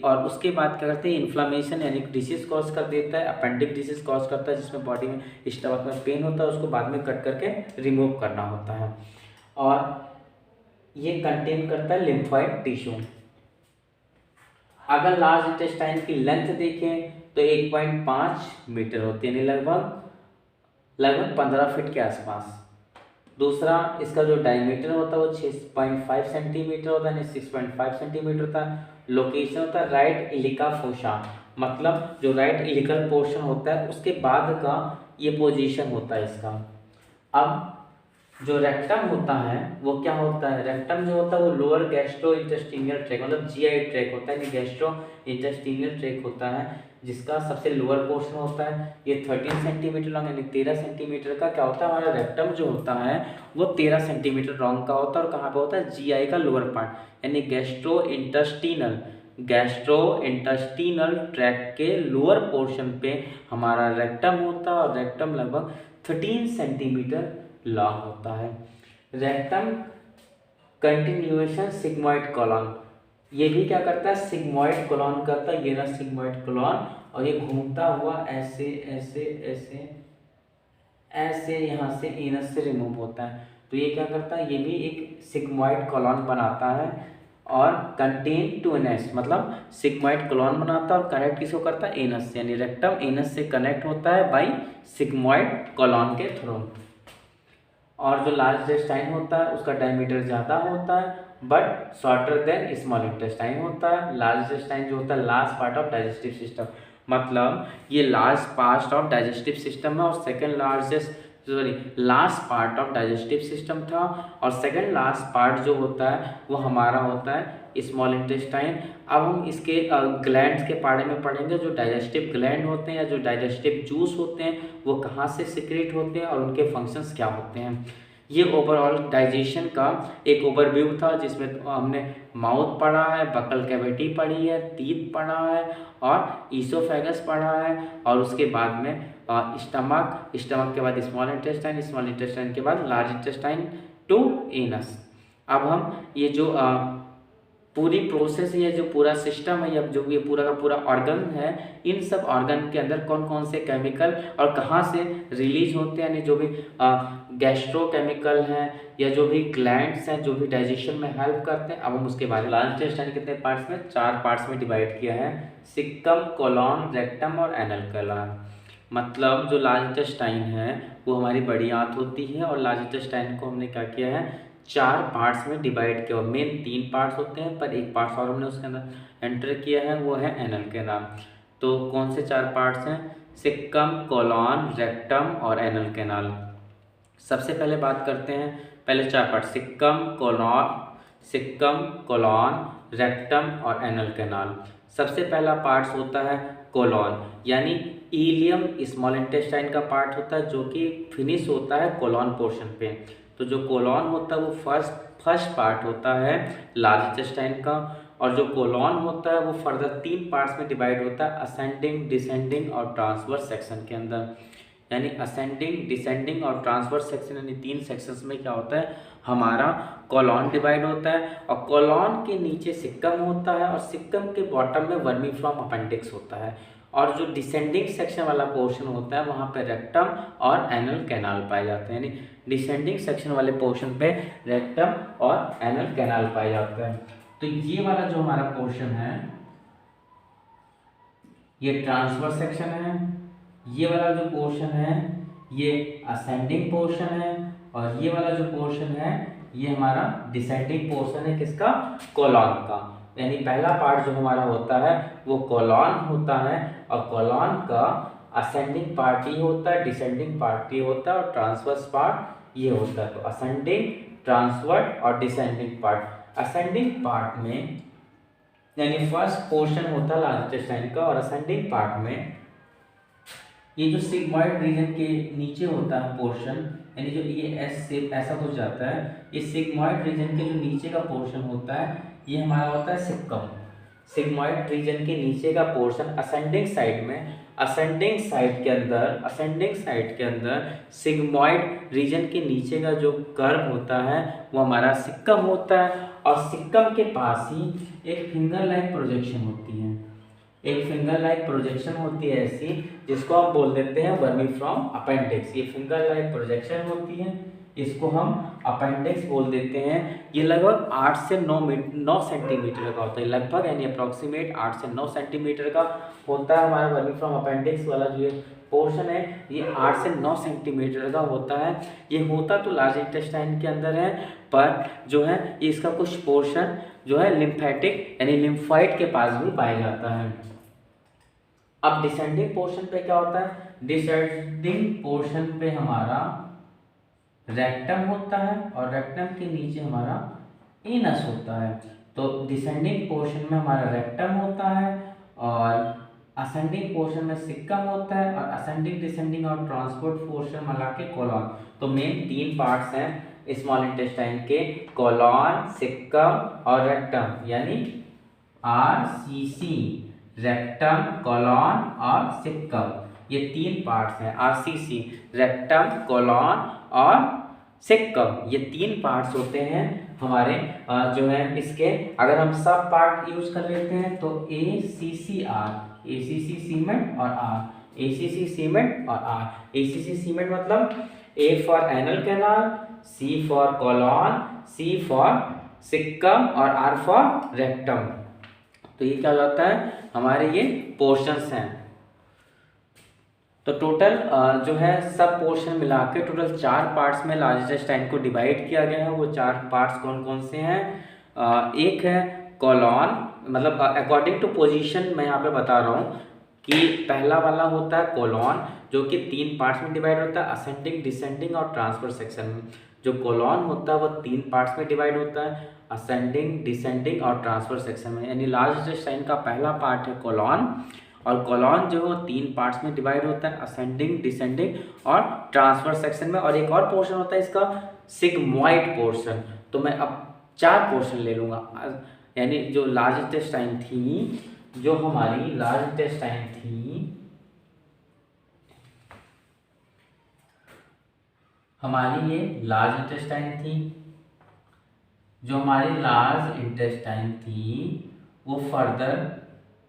और उसके बाद क्या करते हैं? इन्फ्लामेशन यानी डिसीज कॉज कर देता है, अपेंडिक डिसीज कॉज करता है जिसमें बॉडी में स्टमक में पेन होता है, उसको बाद में कट करके रिमूव करना होता है। और ये कंटेन करता है लिम्फॉइड टिश्यू। अगर लार्ज इंटेस्टाइन की लेंथ देखें तो 1.5 मीटर होती है, यानी लगभग 15 फीट के आसपास। दूसरा इसका जो डायमीटर होता है वो 6.5 सेंटीमीटर होता है, यानी 6.5 सेंटीमीटर होता है। लोकेशन होता है राइट इलिका फोसा, मतलब जो राइट इलिकल पोर्शन होता है उसके बाद का ये पोजीशन होता है इसका। अब जो रेक्टम होता है वो क्या होता है? रेक्टम जो होता है वो लोअर गैस्ट्रो इंटेस्टिनियल ट्रैक मतलब जीआई ट्रैक होता है, गैस्ट्रो इंटेस्टिनियल ट्रैक होता है जिसका सबसे लोअर पोर्शन होता है। ये 13 सेंटीमीटर लॉन्ग यानी 13 सेंटीमीटर का क्या होता है? हमारा रेक्टम जो होता है वो 13 सेंटीमीटर लॉन्ग का होता है, और कहाँ पे होता है? जीआई का लोअर पार्ट यानी गैस्ट्रो इंटेस्टिनल ट्रैक के लोअर पोर्शन पे हमारा रेक्टम होता है, और रेक्टम लगभग 13 सेंटीमीटर लॉन्ग होता है। रेक्टम कंटिन्यूएशन सिग्मॉइड कॉलम, ये भी क्या करता है? सिग्मॉइड कॉलम करता है। ये ना सिग्मॉइड कॉलम, और ये घूमता हुआ ऐसे ऐसे ऐसे ऐसे यहाँ से एनस से रिमूव होता है। तो ये क्या करता है? ये भी एक सिग्मॉइड कॉलम बनाता है और कंटेन टू एनस, मतलब सिग्मॉइड कॉलम बनाता है और कनेक्ट किसको करता है? एनस से, यानी रेक्टम एनस से कनेक्ट होता है बाई सिग्मॉइड कॉलम के थ्रू। और जो लार्ज इंटेस्टाइन होता है उसका डायमीटर ज़्यादा होता है but shorter than small intestine होता है। लार्ज इंटेस्टाइन जो होता है last part of digestive system, मतलब ये large part of digestive system है और second largest last part of digestive system था, और सेकेंड लास्ट पार्ट जो होता है वो हमारा होता है स्मॉल इंटेस्टाइन। अब हम इसके ग्लैंड्स के बारे में पढ़ेंगे, जो डाइजेस्टिव ग्लैंड होते हैं या जो डाइजेस्टिव जूस होते हैं वो कहाँ से सिक्रेट होते हैं और उनके फंक्शंस क्या होते हैं। ये ओवरऑल डाइजेशन का एक ओवरव्यू था, जिसमें हमने माउथ पढ़ा है, बकल कैविटी पढ़ी है, टीथ पढ़ा है और ईसोफेगस पढ़ा है, और उसके बाद में स्टमक के बाद स्मॉल इंटेस्टाइन के बाद लार्ज इंटेस्टाइन टू एनस। अब हम ये जो पूरी प्रोसेस है, जो पूरा सिस्टम है या जो ये पूरा का पूरा ऑर्गन है, इन सब ऑर्गन के अंदर कौन कौन से केमिकल और कहाँ से रिलीज होते हैं, यानी जो भी गैस्ट्रोकेमिकल हैं या जो भी ग्लैंड्स हैं जो भी डाइजेशन में हेल्प करते हैं। अब हम उसके बारे में लार्ज इंटेस्टाइन कितने पार्ट्स में, 4 पार्ट्स में डिवाइड किया है, सिक्कम, कोलॉन, रेक्टम और एनल कोलॉन। मतलब जो लार्ज इंटेस्टाइन है वो हमारी बड़ी आंत होती है, और लार्ज इंटेस्टाइन को हमने क्या किया है 4 पार्ट्स में डिवाइड किया। मेन 3 पार्ट्स होते हैं, पर एक पार्ट्स और हमने उसके अंदर एंटर किया है, वो है एनल कैनाल। तो कौन से 4 पार्ट्स हैं, सिक्कम, कोलॉन, रेक्टम और एनल कैनाल। सबसे पहले बात करते हैं पहले 4 पार्ट, सिक्कम, कोलॉन, रेक्टम और एनल कैनाल। सबसे पहला पार्ट्स होता है कोलॉन, यानी इलियम स्मॉल इंटेस्टाइन का पार्ट होता है, जो कि फिनिश होता है कोलॉन पोर्शन पे। तो जो कोलॉन होता है वो फर्स्ट पार्ट होता है लार्ज इंटेस्टाइन का, और जो कोलॉन होता है वो फर्दर 3 पार्ट्स में डिवाइड होता है, असेंडिंग, डिसेंडिंग और ट्रांसवर्स सेक्शन के अंदर। यानी असेंडिंग, डिसेंडिंग और ट्रांसवर्स सेक्शन, यानी 3 सेक्शंस में क्या होता है हमारा कोलॉन डिवाइड होता है, और कोलॉन के नीचे सिक्कम होता है, और सिक्कम के बॉटम में वर्मीफ्लॉम अपेंडिक्स होता है, और जो डिसेंडिंग सेक्शन वाला पोर्शन होता है वहाँ पे रेक्टम और एनल कैनाल पाए जाते हैं। यानी डिसेंडिंग सेक्शन वाले पोर्शन पे रेक्टम और एनल कैनाल पाए जाते हैं। तो ये वाला जो हमारा पोर्शन है ये ट्रांसवर्स सेक्शन है, ये वाला जो पोर्शन है ये असेंडिंग पोर्शन है, और ये वाला जो पोर्शन है ये हमारा डिसेंडिंग पोर्शन है, किसका, कोलॉन का। यानी पहला पार्ट जो हमारा होता है वो कोलॉन होता है, और कोलॉन का असेंडिंग पार्ट ये होता है, डिसेंडिंग पार्ट ये होता है, और ट्रांसवर्स पार्ट ये होता है। तो असेंडिंग, ट्रांसवर्स और डिसेंडिंग पार्ट। असेंडिंग पार्ट में यानी फर्स्ट पोर्शन होता है लार्ज इंटेस्टाइन का, और असेंडिंग पार्ट में ये जो सिग्मॉइड रीजन के नीचे होता है पोर्शन, यानी जो ये एस शेप ऐसा कुछ जाता है, ये सिग्मॉइड रीजन के जो नीचे का पोर्शन होता है ये हमारा होता है सिक्कम। सिग्मॉइड रीजन के नीचे का पोर्शन असेंडिंग साइड में, असेंडिंग साइड के अंदर सिग्मॉइड रीजन के नीचे का जो कर्व होता है वो हमारा सिक्कम होता है, और सिक्कम के पास ही एक फिंगर लाइक प्रोजेक्शन होती है, एक फिंगर लाइक प्रोजेक्शन होती है ऐसी, जिसको हम बोल देते हैं वर्मीफ्लॉम अपेंडिक्स। ये फिंगर लाइक प्रोजेक्शन होती है, इसको हम अपेंडिक्स बोल देते हैं। ये लगभग 8 से 9 सेंटीमीटर का होता है, लगभग यानी अप्रॉक्सीमेट 8 से 9 सेंटीमीटर का होता है हमारा वर्मीफ्लॉम अपेंडिक्स वाला जो पोर्शन है, ये 8 से 9 सेंटीमीटर का होता है। ये होता तो लार्ज इंटेस्टाइन के अंदर है, पर जो है इसका कुछ पोर्शन जो है लिम्फेटिक यानी लिम्फाइट के पास भी पाया जाता है। अब डिसेंडिंग पोर्शन पे क्या होता है, डिसेंडिंग पोर्शन पे हमारा रेक्टम होता है, और रेक्टम के नीचे हमारा एनस होता है। तो डिसेंडिंग पोर्शन में हमारा रेक्टम होता है, और असेंडिंग पोर्शन में सिक्कम होता है, और असेंडिंग, डिसेंडिंग और ट्रांसपोर्ट पोर्शन मिला के कोलॉन। तो मेन 3 पार्ट्स हैं स्मॉल इंटेस्टाइन के, कोलॉन, सिक्कम और रेक्टम, यानी RCC, रेक्टम, कोलॉन और सिक्कम, ये 3 पार्ट्स हैं। RCC, रेक्टम, कोलॉन और सिक्कम, ये 3 पार्ट्स होते हैं हमारे जो है इसके। अगर हम सब पार्ट यूज कर लेते हैं तो ACCR, ACC सीमेंट और R, ACC सीमेंट और R। ACC सीमेंट मतलब A for anal canal, C for colon, C for caecum और R फॉर रेक्टम। तो ये क्या हो जाता है हमारे ये पोर्शंस हैं। तो टोटल जो है सब पोर्शन मिला के टोटल 4 पार्ट्स में लार्ज इंटेस्टाइन को डिवाइड किया गया है। वो 4 पार्ट्स कौन कौन से हैं, एक है कोलॉन, मतलब अकॉर्डिंग टू पोजीशन मैं यहाँ पे बता रहा हूँ, कि पहला वाला होता है कोलॉन, जो कि 3 पार्ट्स में डिवाइड होता है, असेंडिंग, डिसेंडिंग और ट्रांसवर्स सेक्शन में। जो कोलॉन होता है वो 3 पार्ट्स में डिवाइड होता है, असेंडिंग, डिसेंडिंग और ट्रांसवर्स सेक्शन में। यानी लार्ज इंटेस्टाइन का पहला पार्ट है कोलॉन, और कोलॉन जो है 3 पार्ट्स में डिवाइड होता है, असेंडिंग, डिसेंडिंग और ट्रांसवर्स सेक्शन में। और एक और पोर्शन होता है इसका सिग्मॉइड पोर्शन। तो मैं अब 4 पोर्शन ले लूँगा। यानी जो लार्ज इंटेस्टाइन थी, जो हमारी लार्ज इंटेस्टाइन थी, हमारी ये लार्ज इंटेस्टाइन थी, जो हमारी लार्ज इंटेस्टाइन थी वो फर्दर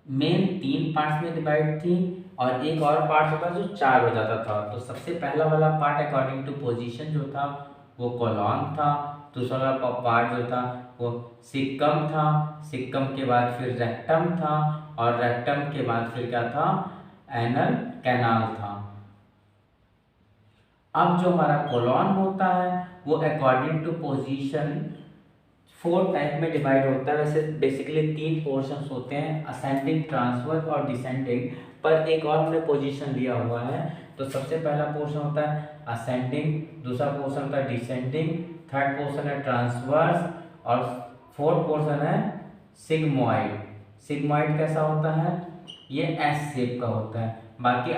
मेन 3 पार्ट्स में डिवाइड थी, और एक और पार्ट होता जो 4 हो जाता था। तो सबसे पहला वाला पार्ट अकॉर्डिंग टू पोजीशन जो था वो कोलॉन था, दूसरा वाला पार्ट जो था वो सिक्कम था, सिक्कम के बाद फिर रेक्टम था, और रेक्टम के बाद फिर क्या था, एनल कैनाल था। अब जो हमारा कोलॉन होता है वो अकॉर्डिंग टू पोजीशन 4 टाइप में डिवाइड होता है। वैसे बेसिकली 3 पोर्शंस होते हैं, असेंडिंग, ट्रांसवर्स और डिसेंडिंग, पर एक और हमने पोजीशन लिया हुआ है। तो सबसे पहला पोर्शन होता है असेंडिंग, दूसरा पोर्शन होता है डिसेंडिंग, थर्ड पोर्शन है ट्रांसवर्स, और फोर्थ पोर्शन है सिग्मॉइड। सिग्मॉइड कैसा होता है, ये एस शेप का होता है। बाकी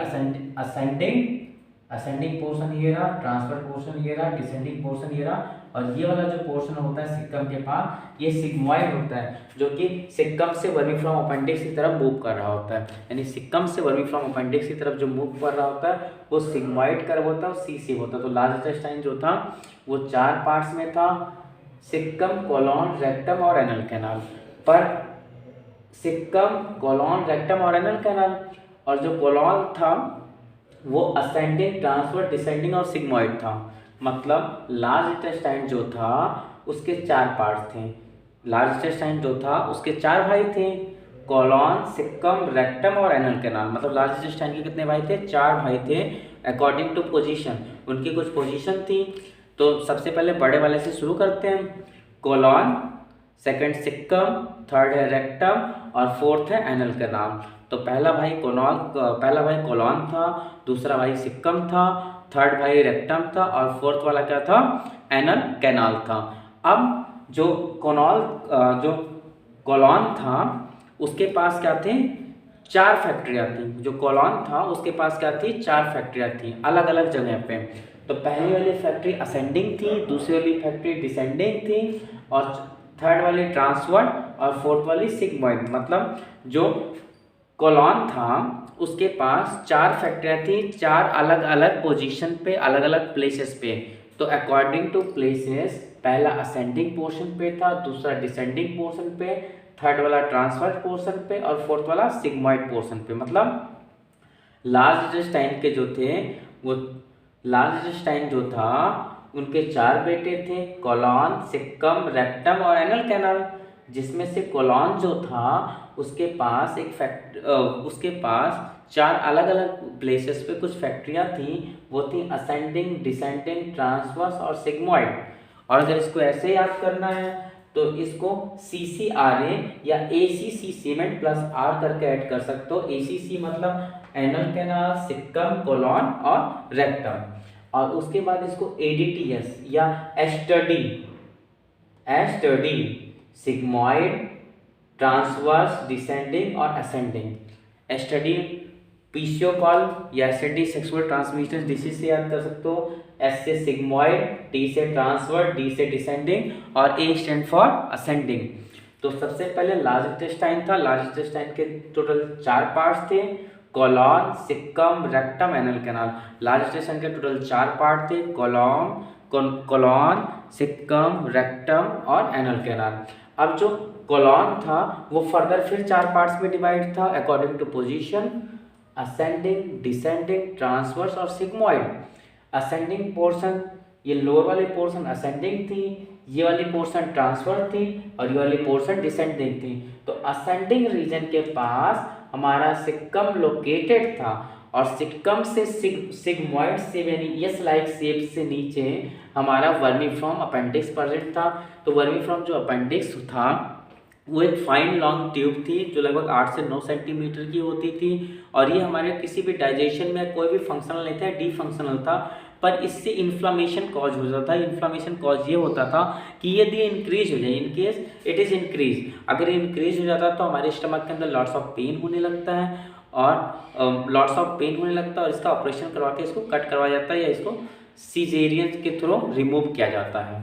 असेंडिंग पोर्शन ये रहा, ट्रांसफर पोर्शन ये रहा, डिसेंडिंग पोर्शन ये रहा, और ये वाला जो पोर्शन होता है सिक्कम के पास, ये सिग्मॉइड होता है, जो कि सिक्कम से वर्मीफ्लॉम अपेंडिक्स की तरफ मूव कर रहा होता है। यानी सिक्कम से वर्मीफ्लॉम अपेंडिक्स की तरफ जो मूव कर रहा होता है वो सिग्मॉइड कर्व होता है और सी शेप होता है। तो लार्ज इंटेस्टाइन जो था वो 4 पार्ट्स में था, सिक्कम, कोलॉन, रेक्टम और एनल कैनाल। पर सिक्कम, कोलॉन, रेक्टम और एनल कैनाल, और जो कोलॉन था वो असेंडिंग, ट्रांसफर, डिसेंडिंग और सिग्मॉइड था। मतलब लार्ज इंटेस्टाइन जो था उसके 4 पार्ट्स थे। लार्ज इंटेस्टाइन जो था उसके 4 भाई थे, कोलॉन, सिक्कम, रेक्टम और एनल कैनाल। मतलब लार्ज इंटेस्टाइन के कितने भाई थे, 4 भाई थे अकॉर्डिंग टू पोजीशन। उनकी कुछ पोजीशन थी। तो सबसे पहले बड़े वाले से शुरू करते हैं। कोलॉन, सेकंड सिक्कम, थर्ड है रेक्टम और फोर्थ है एनल कैनाल। तो पहला भाई कोलॉन था, दूसरा भाई सिक्कम था, थर्ड भाई रेक्टम था और फोर्थ वाला क्या था, एनल कैनाल था। अब जो कोलॉन था उसके पास क्या थे, 4 फैक्ट्रियाँ थी। जो कोलॉन था उसके पास क्या थी, 4 फैक्ट्रियाँ थी अलग अलग जगह पे। तो पहली वाली फैक्ट्री असेंडिंग थी, दूसरी वाली फैक्ट्री डिसेंडिंग थी, और थर्ड वाली ट्रांसवर्ड और फोर्थ वाली सिग्मॉइड। मतलब जो कोलॉन था उसके पास 4 फैक्ट्रियाँ थी, 4 अलग अलग पोजीशन पे, अलग अलग प्लेसेस पे। तो अकॉर्डिंग टू प्लेसेस पहला असेंडिंग पोर्शन पे था, दूसरा डिसेंडिंग पोर्शन पे, थर्ड वाला ट्रांसवर्ड पोर्शन पे और फोर्थ वाला सिग्मॉइड पोर्शन पे। मतलब लार्ज इंटेस्टाइन के जो थे वो, लार्ज इंटेस्टाइन जो था उनके 4 बेटे थे, कोलॉन, सिक्कम, रेक्टम और एनल कैनाल। जिसमें से कोलॉन जो था उसके पास उसके पास 4 अलग अलग प्लेसेस पे कुछ फैक्ट्रियाँ थी। वो थी असेंडिंग, डिसेंडिंग, ट्रांसवर्स और सिग्मॉइड। और अगर इसको ऐसे याद करना है तो इसको CCRA या ACC सीमेंट प्लस R करके ऐड कर सकते हो। ACC मतलब एनल कैनाल, सिक्कम, कोलॉन और रेक्टम। और उसके बाद इसको ADTS या एस्टडी, सिग्मॉइड, ट्रांसवर्स, डिसेंडिंग और असेंडिंग। एस्टडी पीसियोकॉल या एसिडी सेक्सुअल ट्रांसमिशन डिसीज से याद कर सकते हो। S से सिग्मॉइड, T से ट्रांसवर्ड, D से डिसेंडिंग और A स्टैंड फॉर असेंडिंग। तो सबसे पहले लार्ज इंटेस्टाइन था। लार्ज इंटेस्टाइन के टोटल 4 पार्ट्स थे, colon, caecum, rectum, anal canal. Large intestine के टोटल 4 पार्ट थे, कोलॉन, सिक्कम, रेक्टम और एनल कैनाल। अब जो कोलॉन था वो फर्दर फिर 4 पार्ट्स में डिवाइड था according to position, ascending, descending, transverse और सिग्मॉइड। असेंडिंग पोर्शन, ये लोअर वाली पोर्शन असेंडिंग थी, ये वाली पोर्शन ट्रांसफर थी और ये वाली पोर्शन डिसेंडिंग थी। तो असेंडिंग रीजन के पास हमारा सिक्कम लोकेटेड था और सिक्कम से सिग्मॉइड से यानी एस लाइक शेप से नीचे हमारा वर्मीफ्लॉम अपेंडिक्स प्रेजेंट था। तो वर्मीफ्लॉम जो अपेंडिक्स था वो एक फाइन लॉन्ग ट्यूब थी जो लगभग 8 से 9 सेंटीमीटर की होती थी, और ये हमारे किसी भी डाइजेशन में कोई भी फंक्शनल नहीं था, डी फंक्शनल था, पर इससे इन्फ्लामेशन कॉज हो जाता है। इन्फ्लामेशन कॉज ये होता था कि यदि इंक्रीज हो जाए, in case it is increase, अगर इंक्रीज हो जाता तो हमारे स्टमक के अंदर लॉट्स ऑफ पेन होने लगता है, और लॉट्स ऑफ पेन होने लगता है, और इसका ऑपरेशन करवा के इसको कट करवाया जाता है या इसको सीजेरियन के थ्रू रिमूव किया जाता है।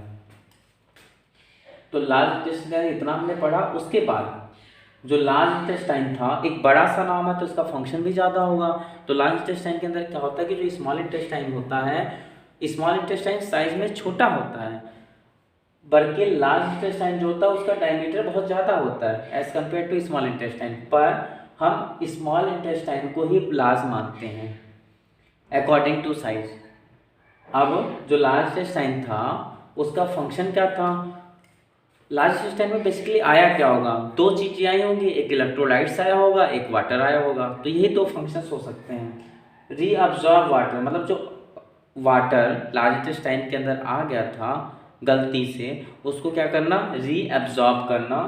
तो लार्ज इंटेस्टाइन इतना हमने पढ़ा। उसके बाद जो लार्ज इंटेस्टाइन था, एक बड़ा सा नाम है तो इसका फंक्शन भी ज़्यादा होगा। तो लार्ज इंटेस्टाइन के अंदर क्या होता है कि जो स्मॉल इंटेस्टाइन होता है, स्मॉल इंटेस्टाइन साइज में छोटा होता है, बल्कि लार्ज इंटेस्टाइन जो होता है उसका डायमीटर बहुत ज़्यादा होता है as compare to small intestine, पर हम स्मॉल इंटेस्टाइन को ही लार्ज मानते हैं अकॉर्डिंग टू साइज। अब जो लार्ज इंटेस्टाइन था उसका फंक्शन क्या था? लार्ज इंटेस्टाइन में बेसिकली आया क्या होगा? दो चीज़ें आई होंगी, एक इलेक्ट्रोलाइट्स आया होगा, एक वाटर आया होगा। तो यही दो फंक्शंस हो सकते हैं। रीअब्जॉर्ब वाटर, मतलब जो वाटर लार्ज इंटेस्टाइन के अंदर आ गया था गलती से, उसको क्या करना? रीअब्जॉर्ब करना,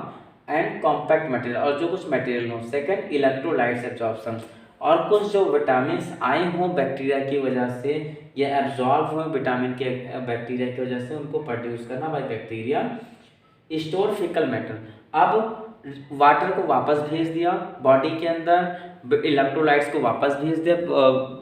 एंड कॉम्पैक्ट मटेरियल, और जो कुछ मटेरियल हो। सेकंड, इलेक्ट्रोलाइट्स एब्जॉर्प्शन, और कुछ जो विटामिन आए हों बैक्टीरिया की वजह से या एब्जॉर्ब हुए विटामिन के बैक्टीरिया की वजह से, उनको प्रोड्यूस करना by bacteria. Store faecal matter, अब वाटर को वापस भेज दिया बॉडी के अंदर, इलेक्ट्रोलाइट्स को वापस भेज दिया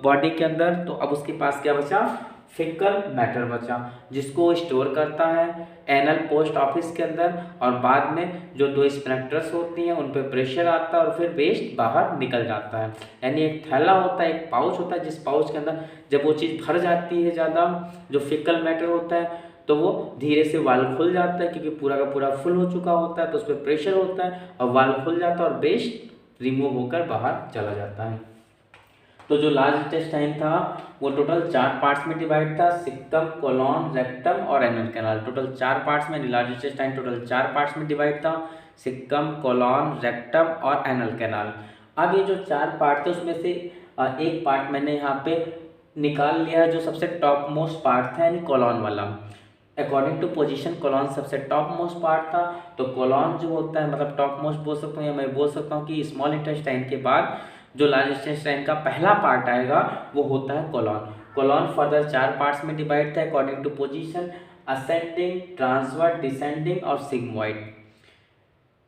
बॉडी के अंदर, तो अब उसके पास क्या बचा? फिकल मैटर बचा, जिसको स्टोर करता है एनल पोस्ट ऑफिस के अंदर, और बाद में जो दो स्पिनेक्टर्स होती हैं उन पर प्रेशर आता है और फिर वेस्ट बाहर निकल जाता है। यानी एक थैला होता है, एक पाउच होता है, जिस पाउच के अंदर जब वो चीज़ भर जाती है ज़्यादा, जो फिकल मैटर होता है, तो वो धीरे से वाल्व खुल जाता है, क्योंकि पूरा का पूरा फुल हो चुका होता है, तो उस पर प्रेशर होता है और वाल्व खुल जाता है और वेस्ट रिमूव होकर बाहर चला जाता है। तो जो लार्ज इंटेस्टाइन था वो टोटल 4 पार्ट्स में डिवाइड था, सिक्कम, कोलॉन, रेक्टम और एनल कैनाल। टोटल 4 पार्ट्स में, लार्ज इंटेस्टाइन टोटल 4 पार्ट्स में डिवाइड था, सिक्कम, कोलॉन, रेक्टम और एनल कैनाल। अब ये जो 4 पार्ट थे उसमें से एक पार्ट मैंने यहाँ पे निकाल लिया है, जो सबसे टॉप मोस्ट पार्ट था, यानी कोलॉन वाला। अकॉर्डिंग टू पोजीशन कोलॉन सबसे टॉप मोस्ट पार्ट था। तो कोलॉन जो होता है, मतलब टॉप मोस्ट बोल सकता हूँ, या मैं बोल सकता हूँ कि स्मॉल इंटेस्टाइन के बाद जो लार्ज इंटेस्टाइन का पहला पार्ट आएगा वो होता है कोलॉन। कोलॉन फर्दर 4 पार्ट्स में डिवाइड था according to position, ascending, transverse, descending और सिग्मोइड।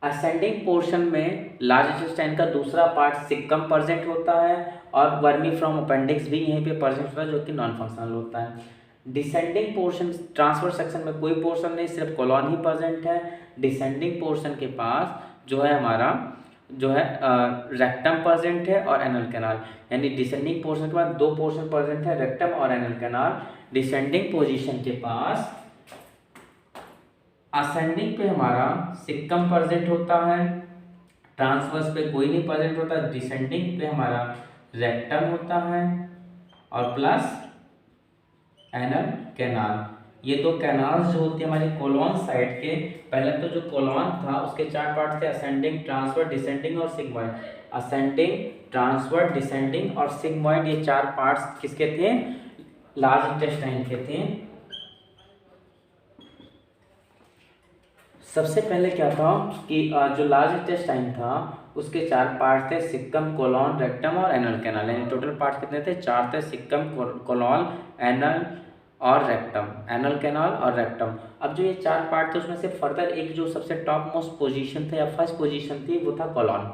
असेंडिंग पोर्शन में लार्ज इंटेस्टाइन का दूसरा पार्ट सिक्कम प्रेजेंट होता है, और वर्मी फ्रॉम अपेंडिक्स भी यहीं पे प्रेजेंट होता है, जो कि नॉन फंक्शनल होता है। डिसेंडिंग पोर्शन, ट्रांसवर्स सेक्शन में कोई पोर्शन नहीं, सिर्फ कोलॉन ही प्रेजेंट है। डिसेंडिंग पोर्शन के पास जो है हमारा जो है रेक्टम प्रेजेंट है और एनल कैनाल, यानी डिसेंडिंग पोर्शन के बाद दो पोर्शन प्रेजेंट है, रेक्टम और एनल कैनाल। डिसेंडिंग पोजीशन के पास असेंडिंग पे हमारा सिक्कम प्रेजेंट होता है, ट्रांसवर्स पे कोई नहीं प्रेजेंट होता, डिसेंडिंग पे हमारा रेक्टम होता है और प्लस एनल कैनाल। ये दो कैनाल्स जो होती है हमारी कोलॉन साइड के, पहले तो जो कोलॉन था उसके 4 पार्ट थे, असेंडिंग, ट्रांसवर्स, डिसेंडिंग और सिग्मॉइड। असेंडिंग, ट्रांसवर्स, डिसेंडिंग और सिग्मॉइड, ये 4 पार्ट्स किसके थे? लार्ज इंटेस्टाइन के थे। सबसे पहले क्या था कि जो लार्ज इंटेस्टाइन था उसके 4 पार्ट थे, सिक्कम, कोलॉन, रेक्टम और एनल कैनाल। यानी टोटल पार्ट कितने थे? 4 थे, सिक्कम, कोलॉन, एनल और रेक्टम, एनल कैनाल और रेक्टम। अब जो ये 4 पार्ट थे उसमें से फर्दर एक जो सबसे टॉप मोस्ट पोजीशन था या फर्स्ट पोजीशन थी वो था कोलॉन।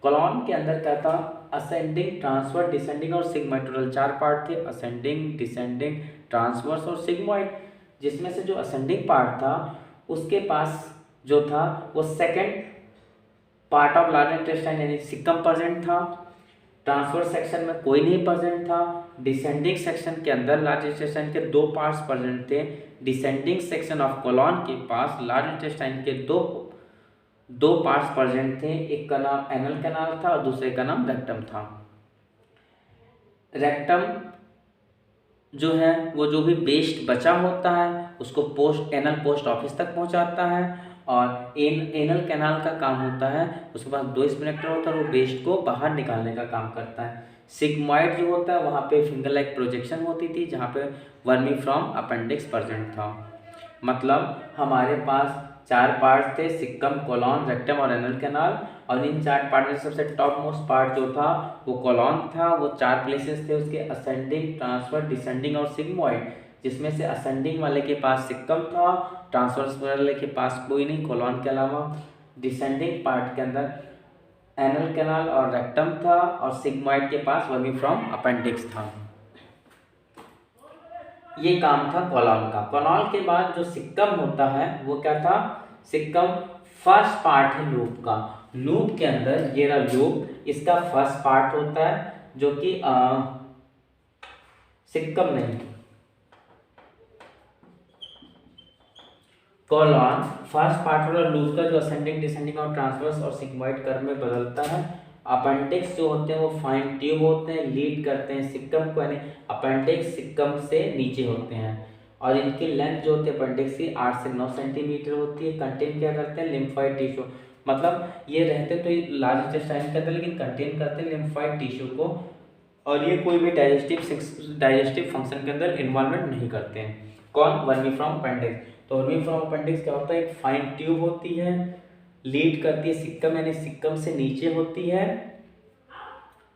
कोलॉन के अंदर क्या था? असेंडिंग, ट्रांसवर्स, डिसेंडिंग और सिग्मॉइड। टोटल 4 पार्ट थे, असेंडिंग, डिसेंडिंग, ट्रांसवर्स और सिग्मॉइड। जिसमें से जो असेंडिंग पार्ट था उसके पास जो था वो second part of large intestine यानी सिक्कम प्रेजेंट था। ट्रांसवर्स सेक्शन में कोई नहीं प्रेजेंट था। डिसेंडिंग सेक्शन के अंदर लार्ज इंटेस्टाइन के 2 पार्ट्स प्रेजेंट थे। डिसेंडिंग सेक्शन ऑफ कोलॉन के पास लार्ज इंटेस्टाइन के दो पार्ट्स प्रेजेंट थे, एक का नाम एनल कैनाल था और दूसरे का नाम रेक्टम था। रेक्टम जो है वो जो भी वेस्ट बचा होता है उसको एनल पोस्ट ऑफिस तक पहुंचाता है, और एनल कैनाल का काम होता है उसके पास 2 स्पिनेक्टर होता है, वो वेस्ट को बाहर निकालने का काम करता है। सिग्मॉइड जो होता है वहाँ पे फिंगर लाइक प्रोजेक्शन होती थी जहाँ पे वर्मी फ्रॉम अपेंडिक्स प्रेजेंट था। मतलब हमारे पास 4 पार्ट थे, सिक्कम, कोलॉन, रेक्टम और एनल कैनाल। और इन 4 पार्ट में सबसे टॉप मोस्ट पार्ट जो था वो कोलॉन था। वो 4 प्लेसेस थे उसके, असेंडिंग, ट्रांसफर, डिसेंडिंग और सिग्मॉइड, जिसमें से असेंडिंग वाले के पास सिक्कम था, ट्रांसवर्स वाले के पास कोई नहीं कोलॉन के अलावा। डिसेंडिंग पार्ट के अंदर एनल कैनाल और रेक्टम था, और सिग्मॉइड के पास वर्मीफ्रॉम अपेंडिक्स था। ये काम था कोलॉन का। कोलॉन के बाद जो सिक्कम होता है वो क्या था, सिक्कम फर्स्ट पार्ट है लूप का। लूप के अंदर ये रहा लूप, इसका फर्स्ट पार्ट होता है जो कि सिक्कम नहीं, कोलॉन फर्स्ट पार्ट वाला लूप का, जो असेंडिंग, डिसेंडिंग और ट्रांसवर्स और सिग्मॉइड कर्व में बदलता है। अपेंडिक्स जो होते हैं वो फाइन ट्यूब होते हैं, लीड करते हैं सिक्कम को, यानी अपेंडिक्स सिक्कम से नीचे होते हैं। और इनकी लेंथ जो होती है अपेंडिक्स की 8 से 9 सेंटीमीटर होती है। कंटेन क्या करते हैं, लिम्फॉइड टिश्यू, मतलब ये रहते तो ये लार्ज इंटेस्टाइन के अंदर, लेकिन कंटेन करते हैं लिम्फॉइड टिश्यू को। और ये कोई भी डाइजेस्टिव फंक्शन के अंदर इन्वॉल्वमेंट नहीं करते हैं। कौन, वर्मीफ्रॉम अपेंडिक्स। तो वर्मीफ्रॉम अपेंडिक्स क्या होता है, एक फाइन ट्यूब होती है, लीड करती है सिक्कम, यानी सिक्कम से नीचे होती है,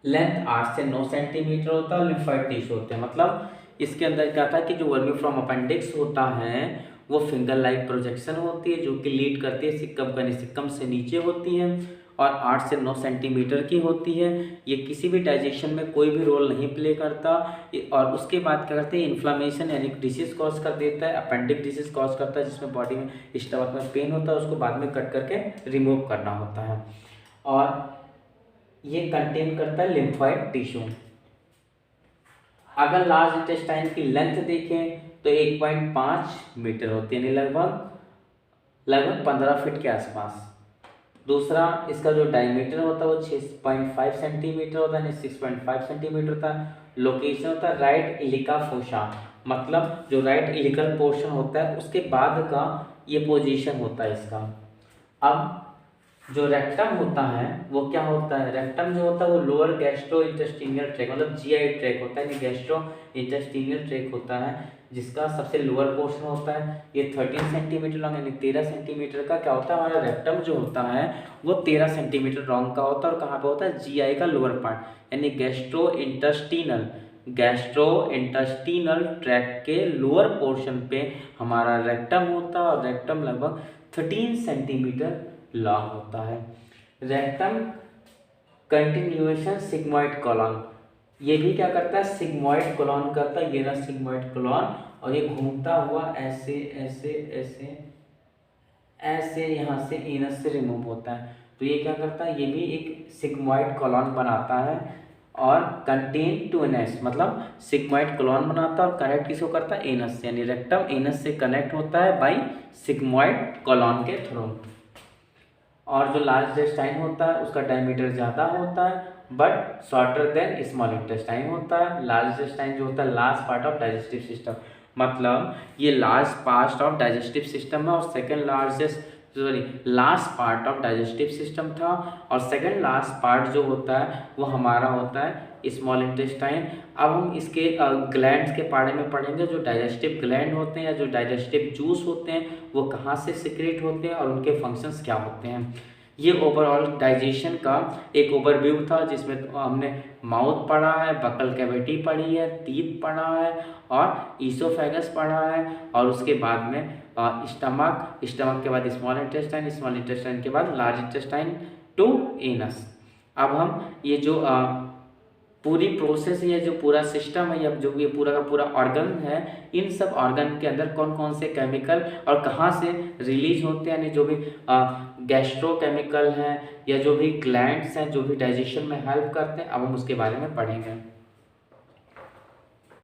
लेंथ 8 से 9 सेंटीमीटर होता है, और लिम्फॉइड टिश्यू होते हैं। मतलब इसके अंदर क्या था कि जो वर्मीफ्रॉम अपेंडिक्स होता है वो फिंगर लाइक प्रोजेक्शन होती है, जो कि लीड करती है सिक्कम को, यानी सिक्कम से नीचे होती है, और 8 से 9 सेंटीमीटर की होती है। ये किसी भी डाइजेशन में कोई भी रोल नहीं प्ले करता। और उसके बाद क्या करते हैं, इन्फ्लामेशन यानी डिसीज कॉज कर देता है, अपेंडिक डिसीज कॉज करता है, जिसमें बॉडी में स्टमक में पेन होता है, उसको बाद में कट करके रिमूव करना होता है। और ये कंटेन करता है लिम्फॉइड टिश्यू। अगर लार्ज इंटेस्टाइन की लेंथ देखें तो 1.5 मीटर होती है, यानी लगभग 15 फीट के आसपास। दूसरा, इसका जो डायमीटर होता है वो 6.5 सेंटीमीटर होता है, 6.5 सेंटीमीटर होता है। लोकेशन होता है राइट इलिका फोसा, मतलब जो राइट इलिकल पोर्शन होता है उसके बाद का ये पोजीशन होता है इसका। अब जो रेक्टम होता है वो क्या होता है, रेक्टम जो होता है वो लोअर गैस्ट्रो इंटेस्टिनियल ट्रैक, मतलब जीआई ट्रैक होता है, गैस्ट्रो इंटेस्टिनियल ट्रैक होता है, जिसका सबसे लोअर पोर्शन होता है। ये 13 सेंटीमीटर लॉन्ग, यानी 13 सेंटीमीटर का क्या होता है, हमारा रेक्टम जो होता है वो 13 सेंटीमीटर लॉन्ग का होता है। और कहाँ पे होता है, जीआई का लोअर पार्ट, यानी गैस्ट्रो इंटेस्टिनल ट्रैक के लोअर पोर्शन पे हमारा रेक्टम होता है, और रेक्टम लगभग 13 सेंटीमीटर लॉन्ग होता है। रेक्टम कंटिन्यूएशन सिग्मॉइड कॉलम, ये भी क्या करता है, सिग्मॉइड कॉलम करता है। ये रहा सिग्मॉइड कॉलम, और ये घूमता हुआ ऐसे ऐसे ऐसे ऐसे यहाँ से एनस से रिमूव होता है। तो ये क्या करता है, ये भी एक सिग्मॉइड कॉलम बनाता है, और कंटेन टू एनस, मतलब सिग्मॉइड कॉलम बनाता है और कनेक्ट किसको करता है, एनस से, यानी रेक्टम एनस से कनेक्ट होता है बाई सिग्मॉइड कॉलम के थ्रू। और जो लार्ज इंटेस्टाइन होता है उसका डायमीटर ज़्यादा होता है, but shorter than small intestine होता है। लार्ज इंटेस्टाइन जो होता है last part of digestive system, मतलब ये last part of digestive system है, और last part of digestive system था। और सेकंड लास्ट पार्ट जो होता है वो हमारा होता है स्मॉल इंटेस्टाइन। अब हम इसके ग्लैंड्स के बारे में पढ़ेंगे, जो डाइजेस्टिव ग्लैंड होते हैं या जो डाइजेस्टिव जूस होते हैं वो कहाँ से सिक्रेट होते हैं और उनके फंक्शंस क्या होते हैं। ये ओवरऑल डाइजेशन का एक ओवरव्यू था, जिसमें हमने माउथ पढ़ा है, बकल कैविटी पढ़ी है, टीथ पढ़ा है, और ईसोफेगस पढ़ा है, और उसके बाद में स्टमक के बाद स्मॉल इंटेस्टाइन के बाद लार्ज इंटेस्टाइन टू एनस। अब हम ये जो पूरी प्रोसेस है, जो पूरा सिस्टम है, या जो ये पूरा का पूरा ऑर्गन है, इन सब ऑर्गन के अंदर कौन कौन से केमिकल और कहाँ से रिलीज होते हैं, यानी जो भी गैस्ट्रोकेमिकल हैं या जो भी ग्लैंड्स हैं जो भी डाइजेशन में हेल्प करते हैं, अब हम उसके बारे में पढ़ेंगे।